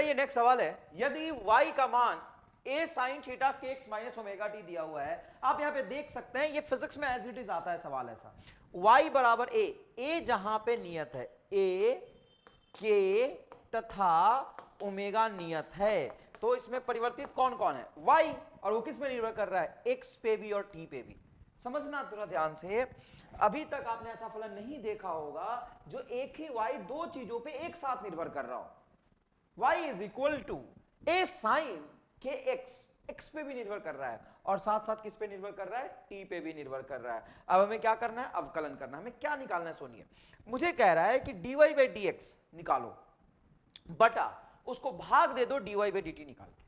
ये नेक्स्ट सवाल है, यदि y का मान a sin theta kx minus omega T दिया हुआ है, आप यहां पे देख सकते हैं, ये फिजिक्स में एज इट इज आता है सवाल ऐसा, y बराबर a जहां पे नियत है, a k तथा ओमेगा नियत है, तो इसमें परिवर्तित कौन कौन है, y, और वो किस पे निर्भर कर रहा है, x पे भी और t पे भी। समझना थोड़ा ध्यान से, अभी तक आपने ऐसा फलन नहीं देखा होगा जो एक ही y दो चीजों पे एक साथ निर्भर कर रहा हो। y is equal to a sine के x पे भी निर्भर कर रहा है और साथ साथ किस पे निर्भर कर रहा है, t पे भी निर्भर कर रहा है। अब हमें क्या करना है, अवकलन करना है। हमें क्या निकालना है सुनिए, मुझे कह रहा है कि dy बाई dx निकालो बटा उसको भाग दे दो dy बाई dt निकाल के।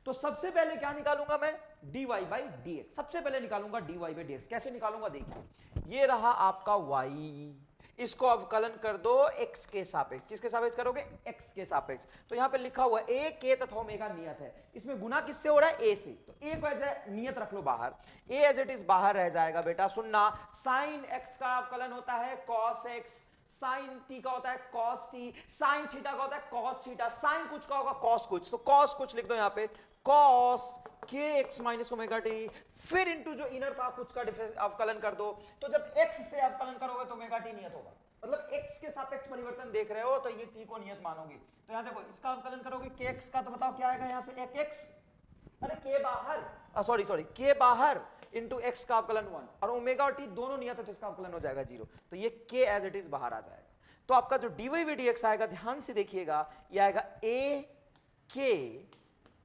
तो सबसे पहले क्या निकालूंगा मैं, dy बाई dx, सबसे पहले निकालूंगा dy बाई dx। कैसे निकालूंगा, देखिए ये रहा आपका y, इसको अवकलन कर दो x के सापेक्ष। किसके सापेक्ष करोगे, x के सापेक्ष। तो यहां पे लिखा हुआ a k तथा ओमेगा नियत है, इसमें गुना किससे हो रहा है, a से, तो a को एज नियत रख लो बाहर, a एज इट इज बाहर रह जाएगा बेटा। सुनना, साइन x का अवकलन होता है cos x, साइन t का होता है cos t, साइन थीटा का होता है cos थीटा, साइन कुछ का होगा cos कुछ, तो cos कुछ लिख दो यहां पे, cos kx minus omega T, फिर इंटू जो इनर था कुछ का डिफरेंस अवकलन कर दो। तो जब x से अवकलन करोगे तो ओमेगा टी नियत होगा, मतलब x के सापेक्ष परिवर्तन देख रहे हो तो ये t को नियत मानोगे। तो यहां देखो, इसका अवकलन करोगे kx का, तो बताओ क्या आएगा यहां से, x, अरे k बाहर, सॉरी k बाहर इंटू x का अवकलन 1, और ओमेगा और t दोनों नियत है तो इसका अवकलन हो जाएगा 0, तो ये k एज इट इज बाहर आ जाएगा। तो आपका जो dy बाई dx आएगा, ध्यान से देखिएगा, ये आएगा a k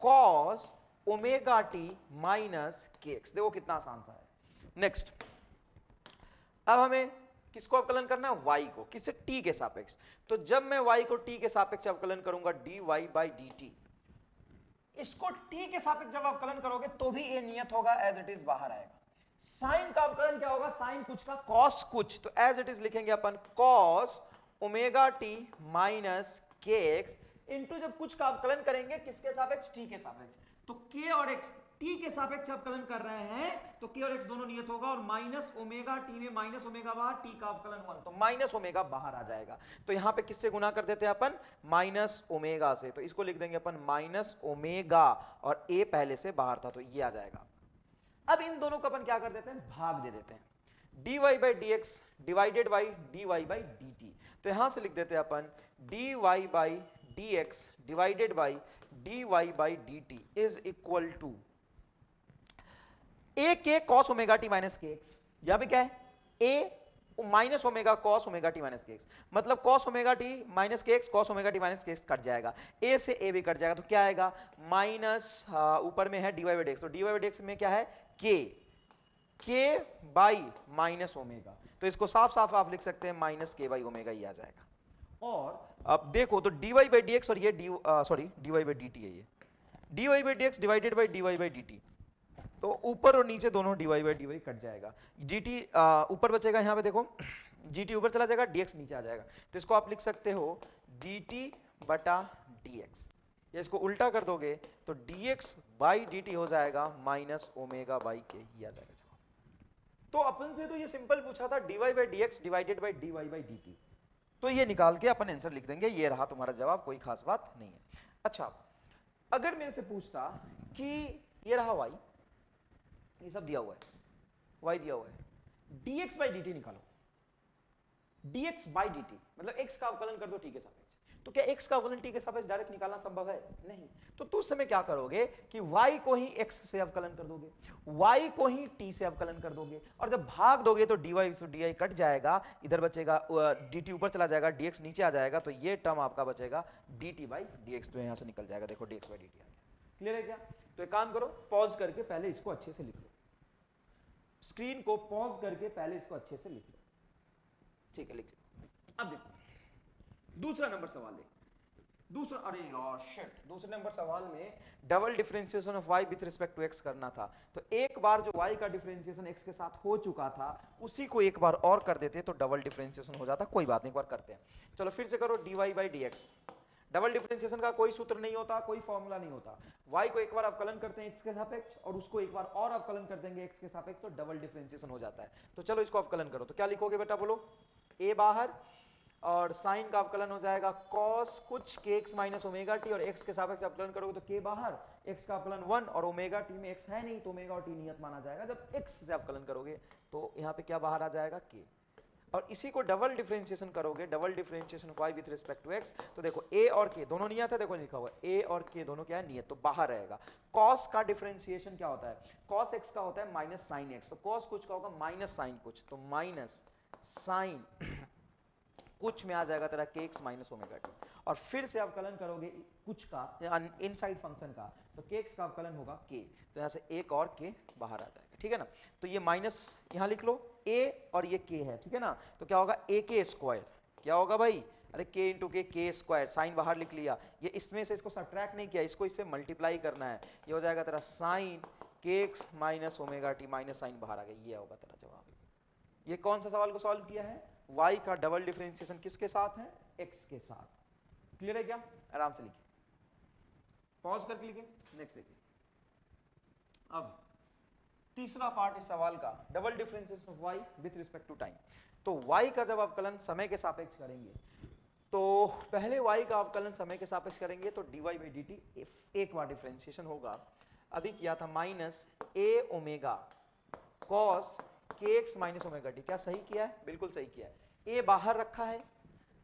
cos omega T minus kx। देखो कितना आसान सा है। नेक्स्ट, अब हमें किसको अवकलन करना है, y को, किससे, t के सापेक्ष। तो जब मैं y को t के सापेक्ष अवकलन करूंगा dy बाई dt, इसको t के सापेक्ष जब अवकलन करोगे तो भी a नियत होगा, एज इट इज बाहर आएगा। साइन का अवकलन क्या होगा, साइन कुछ का cos कुछ, तो एज इट इज लिखेंगे अपन cos omega T minus kx, into जब कुछ का अवकलन करेंगे किसके सापेक्ष, t के सापेक्ष, तो k और x t के सापेक्ष अवकलन कर रहे हैं तो k और x दोनों नियत होगा, और माइनस ओमेगा t में माइनस ओमेगा बाहर, t का अवकलन 1, तो माइनस ओमेगा बाहर आ जाएगा। तो यहां पे किससे गुना कर देते हैं अपन, माइनस ओमेगा से, तो इसको लिख देंगे अपन माइनस ओमेगा, और a पहले से बाहर था तो ये आ जाएगा। अब इन दोनों को अपन क्या कर देते हैं, भाग दे देते हैं, dy by dx divided by dy by dt। तो यहां से लिख देते हैं अपन dy by dx divided by dy by dt is equal to a k cos omega t minus kx, यहां पे क्या है, a minus omega cos omega t minus kx, मतलब cos omega t minus kx cos omega t minus kx कट जाएगा, a से a भी कट जाएगा, तो क्या आएगा, माइनस ऊपर में है dy बाई dx, तो dy बाई dx में क्या है, k बाई माइनस ओमेगा, तो इसको साफ साफ आप लिख सकते हैं माइनस k बाई ओमेगा ही आ जाएगा। और अब देखो तो dy बाई dx और ये dy बाई dt है, ये dy by dx divided by dy by dt, तो ऊपर और नीचे दोनों dy बाई dy कट जाएगा, dt ऊपर बचेगा, यहां पे देखो gt ऊपर चला जाएगा, dx नीचे आ जाएगा, तो इसको आप लिख सकते हो dt बटा dx, या इसको उल्टा कर दोगे तो dx बाई dt हो जाएगा माइनस ओमेगा बाई के ही आ जाएगा जवाब। तो अपन से तो ये सिंपल पूछा था dy by dx divided by dy by dt, तो ये निकाल के अपन आंसर लिख देंगे, ये रहा तुम्हारा जवाब, कोई खास बात नहीं है। अच्छा, अगर मेरे से पूछता कि ये रहा y, ये सब दिया हुआ है, y दिया हुआ है, dx बाई dt निकालो, dx बाई dt मतलब x का अवकलन कर दो t के सापेक्ष, तो क्या x का अवकलन t के सापेक्ष डायरेक्ट निकालना संभव है, नहीं, तो उस समय क्या करोगे कि y को ही x से अवकलन कर दोगे, y को ही t से अवकलन कर दोगे, और जब भाग दोगे तो dy से dy कट जाएगा, इधर बचेगा dt ऊपर चला जाएगा, dx नीचे आ जाएगा, तो ये टर्म आपका बचेगा dt बाई dx, तो यहां से निकल जाएगा, देखो dx बाई dt आ गया। क्लियर है क्या? तो एक काम करो, पॉज करके पहले इसको अच्छे से लिख लो, स्क्रीन को पॉज करके पहले इसको अच्छे से लिख लो, ठीक है, लिख लो। अब देखो दूसरा नंबर सवाल देखो, दूसरा, अरे यार शिट, दूसरे नंबर सवाल में double differentiation of y with respect to x करना था, तो एक बार जो y का डिफरेंशिएशन x के साथ हो चुका था उसी को एक बार और कर देते तो डबल डिफरेंशिएशन हो जाता, कोई बात नहीं, एक बार करते हैं। चलो फिर से करो, dy by dx, double differentiation का कोई सूत्र नहीं होता, कोई फॉर्मूला नहीं होता, y को एक बार अवकलन करते हैं x के सापेक्ष और उसको एक बार और अवकलन कर देंगे x के सापेक्ष, तो डबल डिफरेंशिएशन हो जाता है। तो चलो इसको अवकलन करो, तो क्या लिखोगे बेटा, बोलो, a बाहर और साइन का अवकलन हो जाएगा कॉस कुछ के एक्स माइनस ओमेगा टी, और एक्स के सापेक्ष अवकलन करोगे तो के बाहर, एक्स का अवकलन 1 और ओमेगा टी में एक्स है नहीं तो ओमेगा और टी नियत माना जाएगा। जब एक्स से अवकलन करोगे तो यहाँ पे क्या बाहर आ जाएगा के, और इसी को डबल डिफरेंशिएशन करोगे, double differentiation of y with respect to x, तो देखो a और k दोनों नियत है, देखो लिखा हुआ है a और k दोनों क्या है नियत, तो बाहर रहेगा। cos का डिफरेंशिएशन क्या होता है, cos x का होता है माइनस साइन x, तो cos कुछ का होगा माइनस साइन कुछ, तो माइनस साइन कुछ में आ जाएगा तेरा के एक्स माइनस ओमेगा टी, और फिर से अवकलन करोगे कुछ का इनसाइड फंक्शन का, तो के एक्स का अवकलन होगा के, तो यहाँ से एक और के बाहर आ जाएगा, ठीक है ना। तो ये माइनस यहाँ लिख लो a और ये k है, ठीक है ना, तो क्या होगा a के स्क्वायर, क्या होगा भाई, अरे k इंटू के स्क्वायर, साइन बाहर लिख लिया, ये इसमें से इसको सब्ट्रैक्ट नहीं किया, इसको इससे मल्टीप्लाई करना है, ये हो जाएगा तेरा साइन के X minus omega T, minus sine बाहर आ गया, ये होगा तेरा जवाब। ये कौन सा सवाल को सॉल्व किया है, y का डबल डिफरेंशिएशन किसके साथ है, x के साथ। क्लियर है क्या, आराम से लिखिए, पॉज करके लिखिए। नेक्स्ट देखिए, अब तीसरा पार्ट इस सवाल का, double differentiation of y with respect to time. तो y का जब अवकलन समय के सापेक्ष करेंगे, तो पहले y का अवकलन समय के सापेक्ष करेंगे तो dy बाई डी टी एक बार डिफरेंशिएशन होगा, अभी किया था माइनस a ओमेगा कॉस के एक्स माइनस ओमेगा टी, क्या सही किया है, बिल्कुल सही किया है। a बाहर रखा है,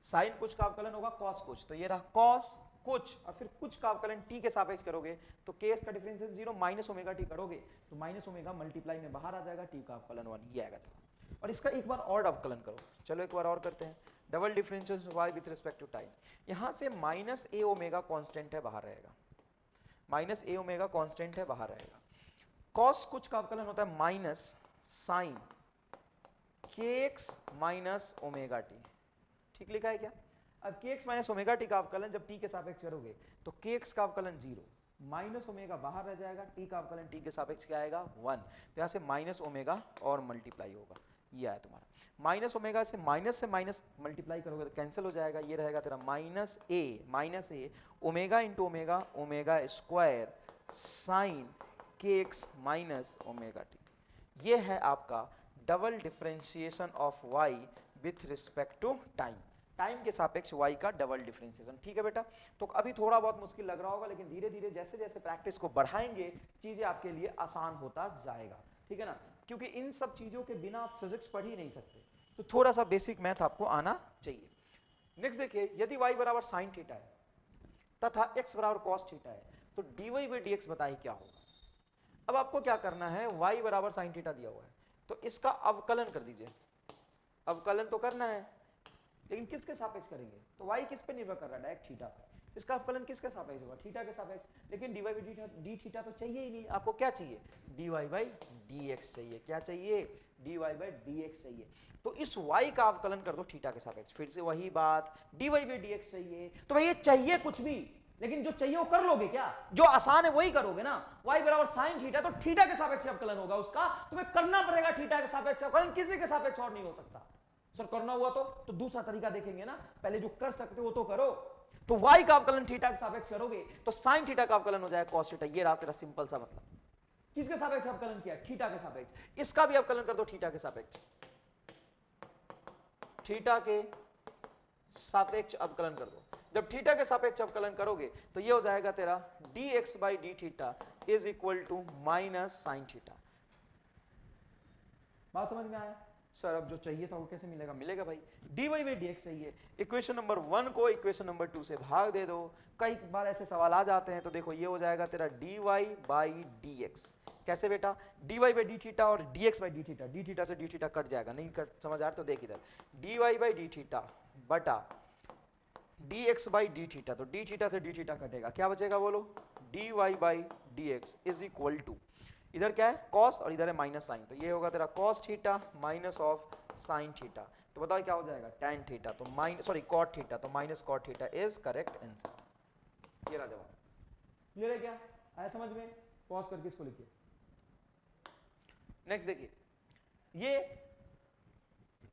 साइन कुछ का अवकलन होगा कॉस कुछ, तो ये रहा कॉस कुछ, और फिर कुछ का अवकलन t के सापेक्ष करोगे तो k का डिफरेंशिएशन 0 माइनस ओमेगा टी करोगे तो माइनस ओमेगा मल्टीप्लाई में बाहर आ जाएगा, t का अवकलन 1, ये आएगा जवाब। और इसका एक बार और अवकलन करो, चलो एक बार और करते हैं, double differentiation y with respect to time. यहाँ से माइनस ए ओमेगा कॉन्स्टेंट है, बाहर रहेगा, माइनस ए ओमेगा कॉन्स्टेंट है, बाहर रहेगा। कॉस कुछ का अवकलन होता है माइनस साइन के एक्स माइनस ओमेगा टी, ठीक लिखा है क्या। अब के एक्स माइनस ओमेगा टी का अवकलन जब टी के सापेक्ष करोगे तो के एक्स का अवकलन 0, माइनस ओमेगा बाहर रह जाएगा, टी का अवकलन टी के सापेक्ष क्या आएगा 1, तो यहाँ से माइनस ओमेगा और मल्टीप्लाई होगा, ये आया तुम्हारा। माइनस ओमेगा से माइनस मल्टीप्लाई करोगे तो कैंसिल हो जाएगा, ये रहेगा तेरा minus A omega into omega, omega square sine के एक्स माइनस ओमेगा टी। ये है आपका double differentiation of y with respect to time, time के सापेक्ष y का डबल डिफरेंशिएशन, ठीक है बेटा। तो अभी थोड़ा बहुत मुश्किल लग रहा होगा, लेकिन धीरे धीरे जैसे जैसे प्रैक्टिस को बढ़ाएंगे चीजें आपके लिए आसान होता जाएगा, ठीक है ना, क्योंकि इन सब चीजों के बिना आप फिजिक्स पढ़ ही नहीं सकते, तो थोड़ा सा बेसिक मैथ आपको आना चाहिए। नेक्स्ट देखिए, यदि y बराबर साइन थीटा है तथा x बराबर कॉस थीटा है तो dy बाई डी एक्स बताइए क्या होगा। अब आपको क्या करना है, y बराबर साइन थीटा दिया हुआ है तो इसका अवकलन कर दीजिए, अवकलन तो करना है लेकिन किसके सापेक्ष करेंगे, तो y किस पे निर्भर कर रहा है, डायरेक्ट थीटा पे, इसका अवकलन किसके सापेक्ष होगा, थीटा के सापेक्ष, लेकिन dy बाई डी थीटा तो चाहिए ही नहीं, आपको क्या चाहिए, dy बाई डी एक्स चाहिए, क्या चाहिए, dy बाई डी एक्स चाहिए। तो इस y का अवकलन कर दो थीटा के सापेक्ष, फिर से वही बात, dy बाई डी एक्स चाहिए, तो भाई ये चाहिए कुछ भी, लेकिन जो चाहिए वो कर लोगे क्या, जो आसान है वही करोगे ना। y बराबर साइन थीटा तो थीटा के सापेक्ष अवकलन होगा उसका, तुम्हें करना पड़ेगा थीटा के सापेक्ष अवकलन, किसी के सापेक्ष और नहीं हो सकता। सर करना हुआ तो दूसरा तरीका देखेंगे ना, पहले जो कर सकते हो तो करो। तो y का अवकलन थीटा के सापेक्ष करोगे तो साइन थीटा का अवकलन हो जाएगा कॉस थीटा, ये रहा तेरा सिंपल सा मतलब। किसके सापेक्ष अवकलन किया, थीटा के सापेक्ष, इसका भी अवकलन कर दो थीटा के सापेक्ष, थीटा के सापेक्ष अवकलन कर दो। जब थीटा के सापेक्ष अवकलन करोगे तो ये हो जाएगा तेरा dx by D theta is equal to minus sine theta. बात समझ में आया सर, अब जो चाहिए था वो कैसे मिलेगा, मिलेगा भाई dy बाई डी एक्स चाहिए, इक्वेशन नंबर 1 को इक्वेशन नंबर 2 से भाग दे दो। कई बार ऐसे सवाल आ जाते हैं, तो देखो ये हो जाएगा तेरा dy बाई डी एक्स, कैसे बेटा, dy बाई डी थीटा और dx by D theta, D theta से डी थीटा कट जाएगा, नहीं कट समझ आ रहा तो देख इधर, dy बाई डी थीटा बटा dx बाई डी थीटा, तो डी थीटा से डी थीटा कटेगा, क्या बचेगा बोलो, dy by D X is equal to, इधर क्या है कॉस और इधर है माइनस साइन, तो ये होगा तेरा cos theta minus of sine theta, तो बताओ क्या हो जाएगा टैन थीटा, तो माइनस सॉरी कॉट थीटा, तो minus cot theta is correct answer. ये रहा जवाब। क्लियर है क्या, आया समझ में, पॉज करके इसको लिखिए। नेक्स्ट देखिए, ये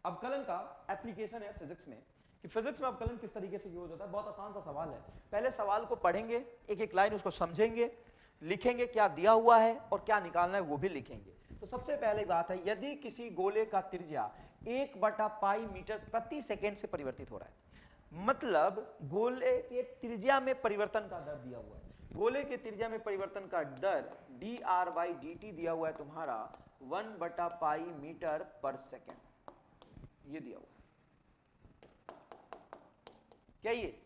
अवकलन का एप्लीकेशन है फिजिक्स में, कि फिजिक्स में अवकलन किस तरीके से यूज होता है। बहुत आसान सा सवाल है, पहले सवाल को पढ़ेंगे, एक एक लाइन उसको समझेंगे, लिखेंगे क्या दिया हुआ है और क्या निकालना है वो भी लिखेंगे। तो सबसे पहले बात है, यदि किसी गोले का त्रिज्या 1/पाई मीटर प्रति सेकेंड से परिवर्तित हो रहा है। मतलब गोले के त्रिज्या में परिवर्तन का दर दिया हुआ है, गोले के त्रिज्या में परिवर्तन का दर dr/dt दिया हुआ है तुम्हारा 1/पाई मीटर पर सेकेंड, ये दिया हुआ है। क्या ये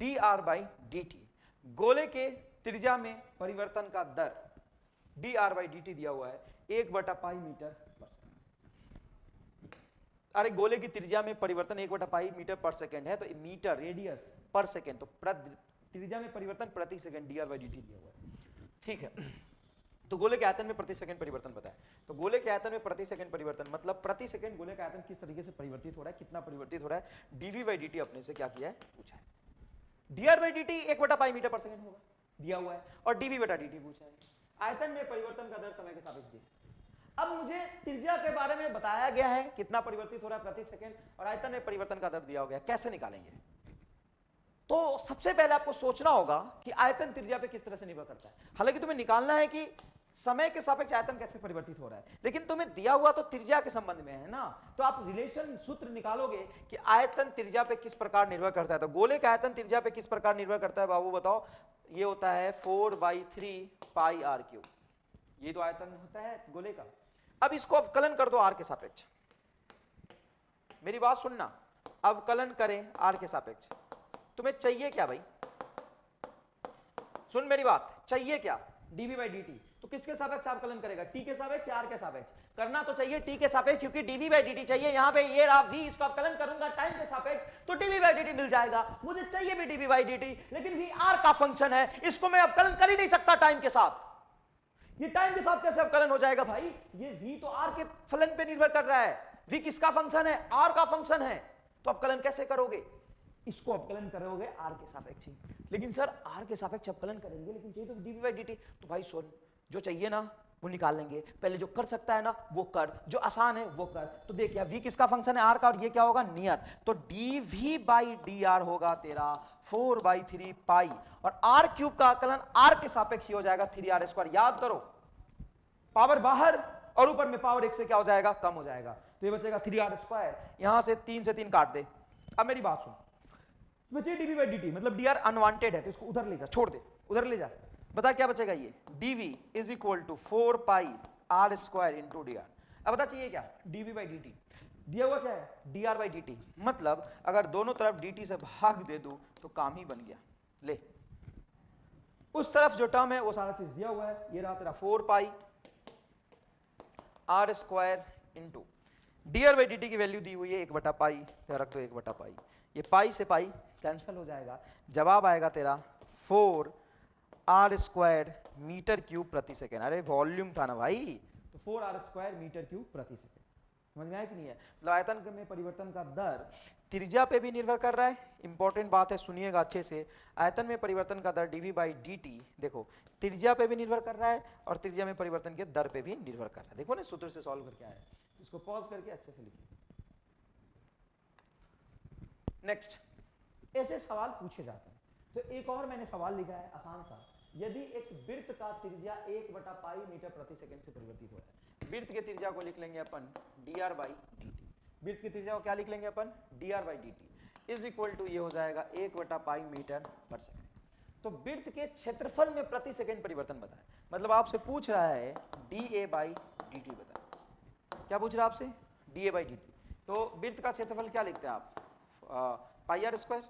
dr/dt, गोले के त्रिज्या में परिवर्तन का दर dr/dt दिया हुआ है 1/पाई मीटर पर सेकेंड। अरे गोले की त्रिज्या में परिवर्तन 1/पाई मीटर पर सेकेंड है, तो मीटर रेडियस पर सेकेंड, तो त्रिज्या में परिवर्तन प्रति सेकेंड dr/dt दिया हुआ है। ठीक है, तो गोले के आयतन में प्रति सेकंड परिवर्तन बताएं। तो गोले के आयतन में प्रति सेकंड परिवर्तन मतलब प्रति सेकंड गोले का आयतन किस तरीके से परिवर्तित हो रहा है, कितना परिवर्तित हो रहा है, dv/dt अपने से क्या किया है, पूछा है। dr/dt 1/पाई मीटर पर सेकंड होगा, दिया हुआ है, और dv/dt पूछा है। आयतन में परिवर्तन का दर समय के सापेक्ष दिया। अब मुझे त्रिज्या के बारे में बताया गया है कितना परिवर्तित हो रहा है प्रति सेकंड, और आयतन में परिवर्तन का दर दिया हो गया, कैसे निकालेंगे? तो सबसे पहले आपको सोचना होगा कि आयतन त्रिज्या पे किस तरह से निर्भर करता है। हालांकि तुम्हें निकालना है कि समय के सापेक्ष आयतन कैसे परिवर्तित हो रहा है, लेकिन तुम्हें दिया हुआ तो त्रिज्या के संबंध में है ना, तो आप रिलेशन सूत्र निकालोगे कि आयतन त्रिज्या पे किस प्रकार निर्भर करता है। तो गोले का आयतन त्रिज्या पे किस प्रकार निर्भर करता है बाबू बताओ? ये होता है 4/3 पाई r³, ये तो आयतन होता है गोले का। अब इसको अवकलन कर दो r के सापेक्ष, मेरी बात सुनना, अवकलन करें r के सापेक्ष। तुम्हें चाहिए क्या भाई, सुन मेरी बात, चाहिए क्या? dv/dt। तो किसके सापेक्ष अवकलन करेगा, t के सापेक्ष या r के सापेक्ष? करना तो चाहिए t के सापेक्ष, क्योंकि dv/dt चाहिए। यहां पे ये रहा v, इसको अवकलन करूंगा टाइम के सापेक्ष तो dv/dt मिल जाएगा। मुझे चाहिए भी dv/dt, लेकिन v r का फंक्शन है, इसको मैं अवकलन कर ही नहीं सकता टाइम के साथ। ये टाइम के साथ कैसे अवकलन हो जाएगा भाई? ये v तो r के फलन पे निर्भर कर रहा है, v किसका फंक्शन है, r का फंक्शन है, तो अवकलन कैसे करोगे? इसको अवकलन करोगे r के सापेक्ष। लेकिन सर r के सापेक्ष अवकलन करेंगे, लेकिन चाहिए तो dv/dt। तो भाई सुन, जो चाहिए ना वो निकाल लेंगे, पहले जो कर सकता है ना वो कर, जो आसान है वो कर। तो देख यार v किसका फंक्शन है, r का, और ये क्या होगा, नियत। तो dv/dr होगा तेरा 4/3 पाई, और r³ का आकलन r के सापेक्ष हो जाएगा 3r²। याद करो, पावर बाहर और ऊपर में पावर 1 से क्या हो जाएगा, कम हो जाएगा, तो ये बचेगा 3r²। यहां से 3 से 3 काट दे। अब मेरी बात सुन, बचे dv/dt, मतलब dr अनवांटेड है तो इसको उधर ले जा, छोड़ दे, उधर ले जा। बता क्या बचेगा, ये dv = 4 पाई r² इंटू dr। अब बता चाहिए क्या, dv/dt दिया हुआ क्या है, dr/dt। मतलब अगर दोनों तरफ dt से भाग दे दूं तो काम ही बन गया। ले, उस तरफ जो टर्म है वो सारा चीज दिया हुआ है, ये रहा तेरा 4 पाई r² इंटू dr/dt की वैल्यू दी हुई है 1/पाई, रख दो 1/पाई, ये पाई से पाई कैंसिल हो जाएगा, जवाब आएगा तेरा 4r² मीटर क्यूब प्रति सेकेंड। अरे वॉल्यूम था ना भाई, तो 4r² मीटर क्यूब प्रति सेकेंड। समझ में आया कि नहीं है? मतलब आयतन में परिवर्तन का दर त्रिज्या पे भी निर्भर कर रहा है। इंपॉर्टेंट बात है, सुनिएगा अच्छे से, आयतन में परिवर्तन का दर dv/dt देखो त्रिज्या पे भी निर्भर कर रहा है और त्रिज्या में परिवर्तन के दर पे भी निर्भर कर रहा है। देखो ना सूत्र से सॉल्व करके आया, इसको पॉज करके अच्छे से लिखिए। नेक्स्ट, ऐसे सवाल पूछे जाते हैं। तो एक और मैंने सवाल लिखा है आसान सा, यदि एक वृत्त का त्रिज्या 1/पाई मीटर प्रति सेकंड से परिवर्तित हो रहा है, वृत्त के त्रिज्या को लिख लेंगे अपन dr/dt, वृत्त की त्रिज्या को क्या लिख लेंगे अपन, dr/dt इज इक्वल टू ये हो जाएगा 1/पाई मीटर पर सेकंड। तो वृत्त के क्षेत्रफल में प्रति सेकंड परिवर्तन बताएं, मतलब आपसे पूछ रहा है dA/dt बताएं। क्या पूछ रहा है आपसे, dA/dt। तो वृत्त का क्षेत्रफल क्या लिखते हैं आप, पाई r²।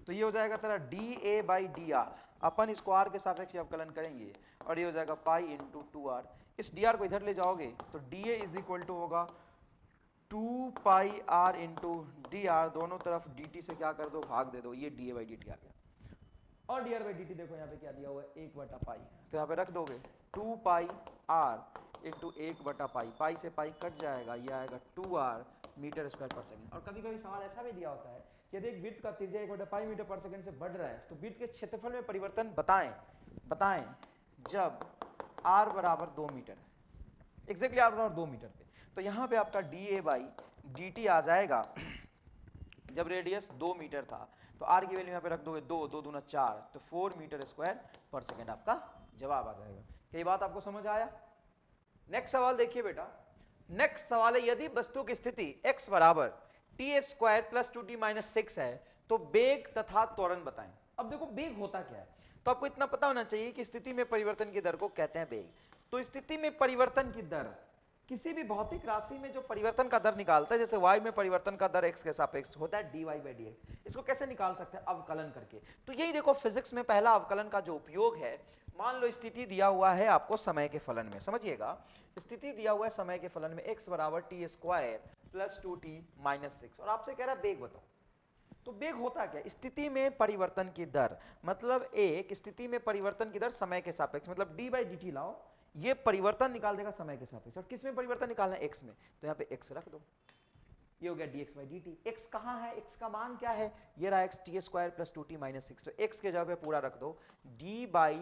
तो ये हो जाएगा तेरा dA/dr, अपन इसको r के सापेक्ष अवकलन करेंगे और ये हो जाएगा पाई इंटू 2r। इस dr को इधर ले जाओगे तो dA इज इक्वल टू होगा 2 पाई r इंटू dr, दोनों तरफ dt से क्या कर दो, भाग दे दो, ये dA/dt आ गया। और dr/dt देखो यहाँ पे क्या दिया हुआ है, 1/पाई, तो यहाँ पे रख दोगे 2 पाई r इंटू 1/पाई, पाई से पाई कट जाएगा, ये आएगा 2r मीटर स्क्वायर पर सेकंड। और कभी कभी सवाल ऐसा भी दिया होता है कि यदि एक वृत्त का त्रिज्या 1/पाई मीटर पर सेकंड से बढ़ रहा है तो वृत्त के क्षेत्रफल में परिवर्तन बताएं जब r बराबर 2 मीटर है, एग्जैक्टली r बराबर 2 मीटर पे। तो यहाँ पे आपका dA/dt आ जाएगा जब रेडियस 2 मीटर था, तो r की वैल्यू यहाँ पे रख दोगे 2, 2 दूना 4, तो 4 मीटर स्क्वायर पर सेकंड आपका जवाब आ जाएगा। क्या ये बात आपको समझ आया? नेक्स्ट सवाल देखिए बेटा, नेक्स्ट सवाल है, यदि वस्तु की स्थिति x बराबर T square plus 2t minus 6 है तो वेग तथा त्वरण बताएं। अब देखो वेग होता क्या है, तो आपको इतना पता होना चाहिए कि स्थिति में परिवर्तन की दर को कहते हैं वेग। तो स्थिति में परिवर्तन की दर किसी भी भौतिक राशि में जो परिवर्तन का दर निकालता है, जैसे y में परिवर्तन का दर x के सापेक्ष होता है dy बाई dx, इसको कैसे निकाल सकते हैं, अवकलन करके। तो यही देखो फिजिक्स में पहला अवकलन का जो उपयोग है, मान लो स्थिति दिया हुआ है आपको समय के फलन में, समझिएगा स्थिति दिया हुआ है समय के फलन में x बराबर T square plus 2t minus 6 और आपसे कह रहा है वेग बताओ। तो वेग होता क्या, स्थिति में परिवर्तन की दर, मतलब एक स्थिति में परिवर्तन की दर समय के सापेक्ष, मतलब डी बाई डी टी लाओ, ये परिवर्तन निकाल देगा समय के सापेक्ष। और किस में परिवर्तन निकालना है, x में, तो यहाँ पे x रख दो, ये हो गया dx बाई dt। x कहाँ है, x का मान क्या है, ये रहा x T square plus 2t minus 6, तो x के जगह पे पूरा रख दो d बाई